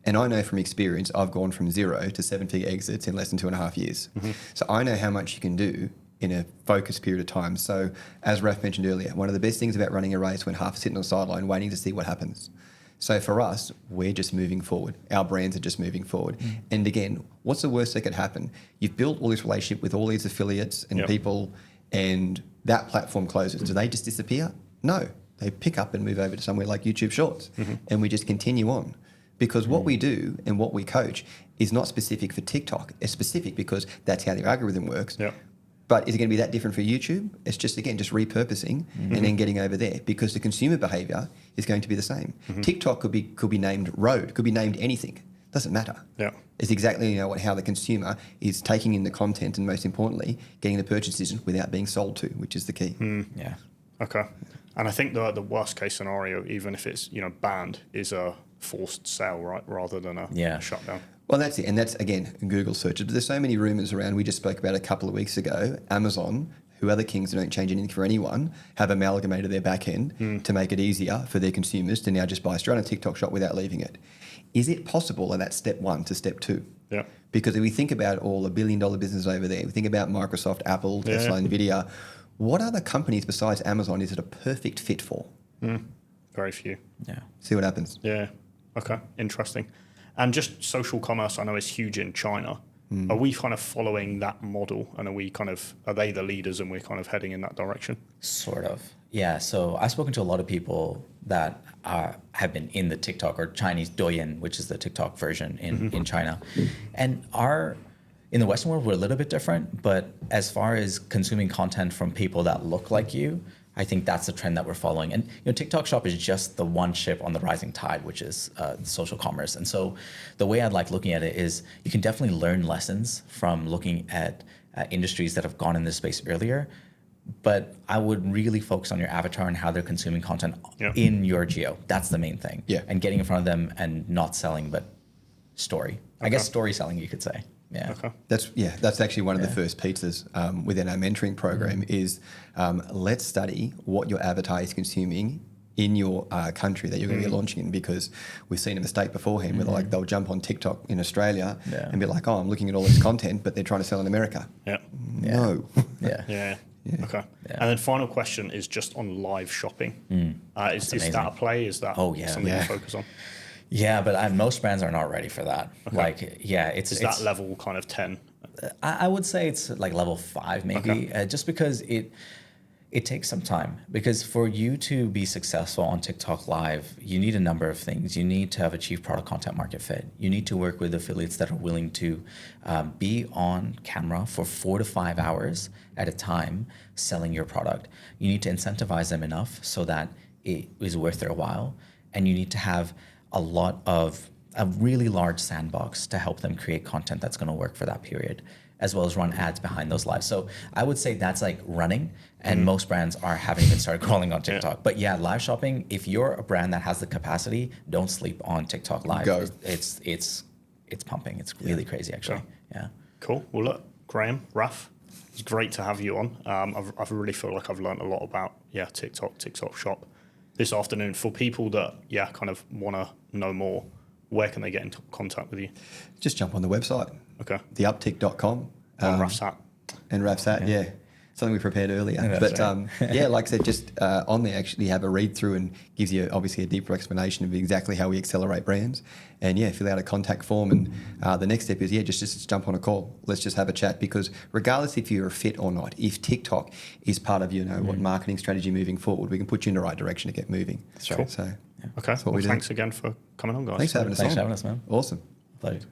And I know from experience, I've gone from 0 to 7-figure exits in less than 2.5 years. So I know how much you can do in a focused period of time. So as Raf mentioned earlier, one of the best things about running a race when half sitting on the sideline waiting to see what happens. So for us, we're just moving forward. Our brands are just moving forward. And again, what's the worst that could happen? You've built all this relationship with all these affiliates and people, and that platform closes. Do they just disappear? No. They pick up and move over to somewhere like YouTube Shorts, and we just continue on. Because what we do and what we coach is not specific for TikTok. It's specific because that's how their algorithm works. But is it going to be that different for YouTube? It's just, again, just repurposing and then getting over there, because the consumer behavior is going to be the same. TikTok could be named Road, could be named anything. Doesn't matter. It's exactly how the consumer is taking in the content and, most importantly, getting the purchase decision without being sold to, which is the key. Okay. And I think the worst case scenario, even if it's banned, is a forced sale, right, rather than a shutdown. Well, that's it. And that's, again, Google searches. But there's so many rumours around. We just spoke about a couple of weeks ago. Amazon, who are the kings that don't change anything for anyone, have amalgamated their back end to make it easier for their consumers to now just buy straight on a TikTok shop without leaving it. Is it possible that that's step one to step two? Because if we think about all the billion-dollar businesses over there, we think about Microsoft, Apple, Tesla, Nvidia, what other companies besides Amazon is it a perfect fit for? Very few. See what happens. Okay, interesting. And just social commerce, I know is huge in China. Are we kind of following that model, and are they the leaders and we're kind of heading in that direction? Sort of. Yeah. So I've spoken to a lot of people that have been in the TikTok or Chinese Douyin, which is the TikTok version in China. And in the Western world, we're a little bit different, but as far as consuming content from people that look like you, I think that's the trend that we're following. And TikTok Shop is just the one ship on the rising tide, which is social commerce. And so the way I'd like looking at it is you can definitely learn lessons from looking at industries that have gone in this space earlier. But I would really focus on your avatar and how they're consuming content in your geo. That's the main thing. And getting in front of them and not selling, but story. I guess story selling, you could say. That's actually one of the first pieces within our mentoring program is let's study what your avatar is consuming in your country that you're going to be launching in, because we've seen a mistake beforehand where they'll jump on TikTok in Australia and be like, I'm looking at all this content, but they're trying to sell in America. No. Okay. And then final question is just on live shopping. Is that a play? Is that something you focus on? Yeah, but most brands are not ready for that. It's that level kind of 10? I would say it's like level 5 maybe, just because it takes some time. Because for you to be successful on TikTok Live, you need a number of things. You need to have achieved product content market fit. You need to work with affiliates that are willing to be on camera for 4 to 5 hours at a time selling your product. You need to incentivize them enough so that it is worth their while. And you need to have a really large sandbox to help them create content that's going to work for that period, as well as run ads behind those lives. So I would say that's like running, and most brands haven't even started crawling on TikTok. But live shopping, if you're a brand that has the capacity, don't sleep on TikTok Live. Go. It's pumping. It's really crazy, actually. Cool. Well, look, Graeme, Raf, It's great to have you on. I really feel like I've learned a lot about TikTok Shop this afternoon. For people that kind of want to know more, where can they get into contact with you? Just jump on the website. Okay. theuptik.com. Raf's hat. And Raf's hat, yeah. Something we prepared earlier. Yeah, but right. like I said, just on there actually have a read through and gives you obviously a deeper explanation of exactly how we accelerate brands. And fill out a contact form. And the next step is just jump on a call. Let's just have a chat, because regardless if you're a fit or not, if TikTok is part of what marketing strategy moving forward, we can put you in the right direction to get moving. That's right. Cool. So Okay. that's what we do. Thanks again for coming on, guys. Thanks for having us on. Thanks for having us, man. Awesome. Pleasure.